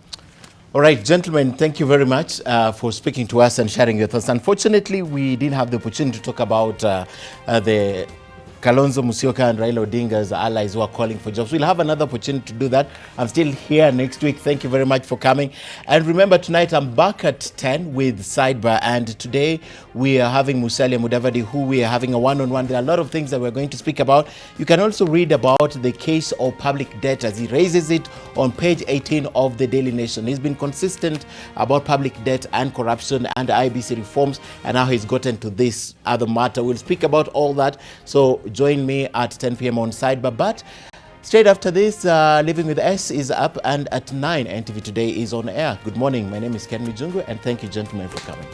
All right, gentlemen, thank you very much for speaking to us and sharing your thoughts. Unfortunately, we didn't have the opportunity to talk about the Kalonzo Musyoka and Raila Odinga's allies who are calling for jobs. We'll have another opportunity to do that. I'm still here next week. Thank you very much for coming. And remember, tonight I'm back at 10 with Sidebar. And today we are having Musalia Mudavadi, who we are having a one-on-one. There are a lot of things that we're going to speak about. You can also read about the case of public debt as he raises it on page 18 of the Daily Nation. He's been consistent about public debt and corruption and IBC reforms, and now he's gotten to this other matter. We'll speak about all that. So join me at 10 p.m. on Sidebar. But straight after this, Living with S is up, and at 9, NTV Today is on air. Good morning. My name is Ken Mijungu, and thank you, gentlemen, for coming.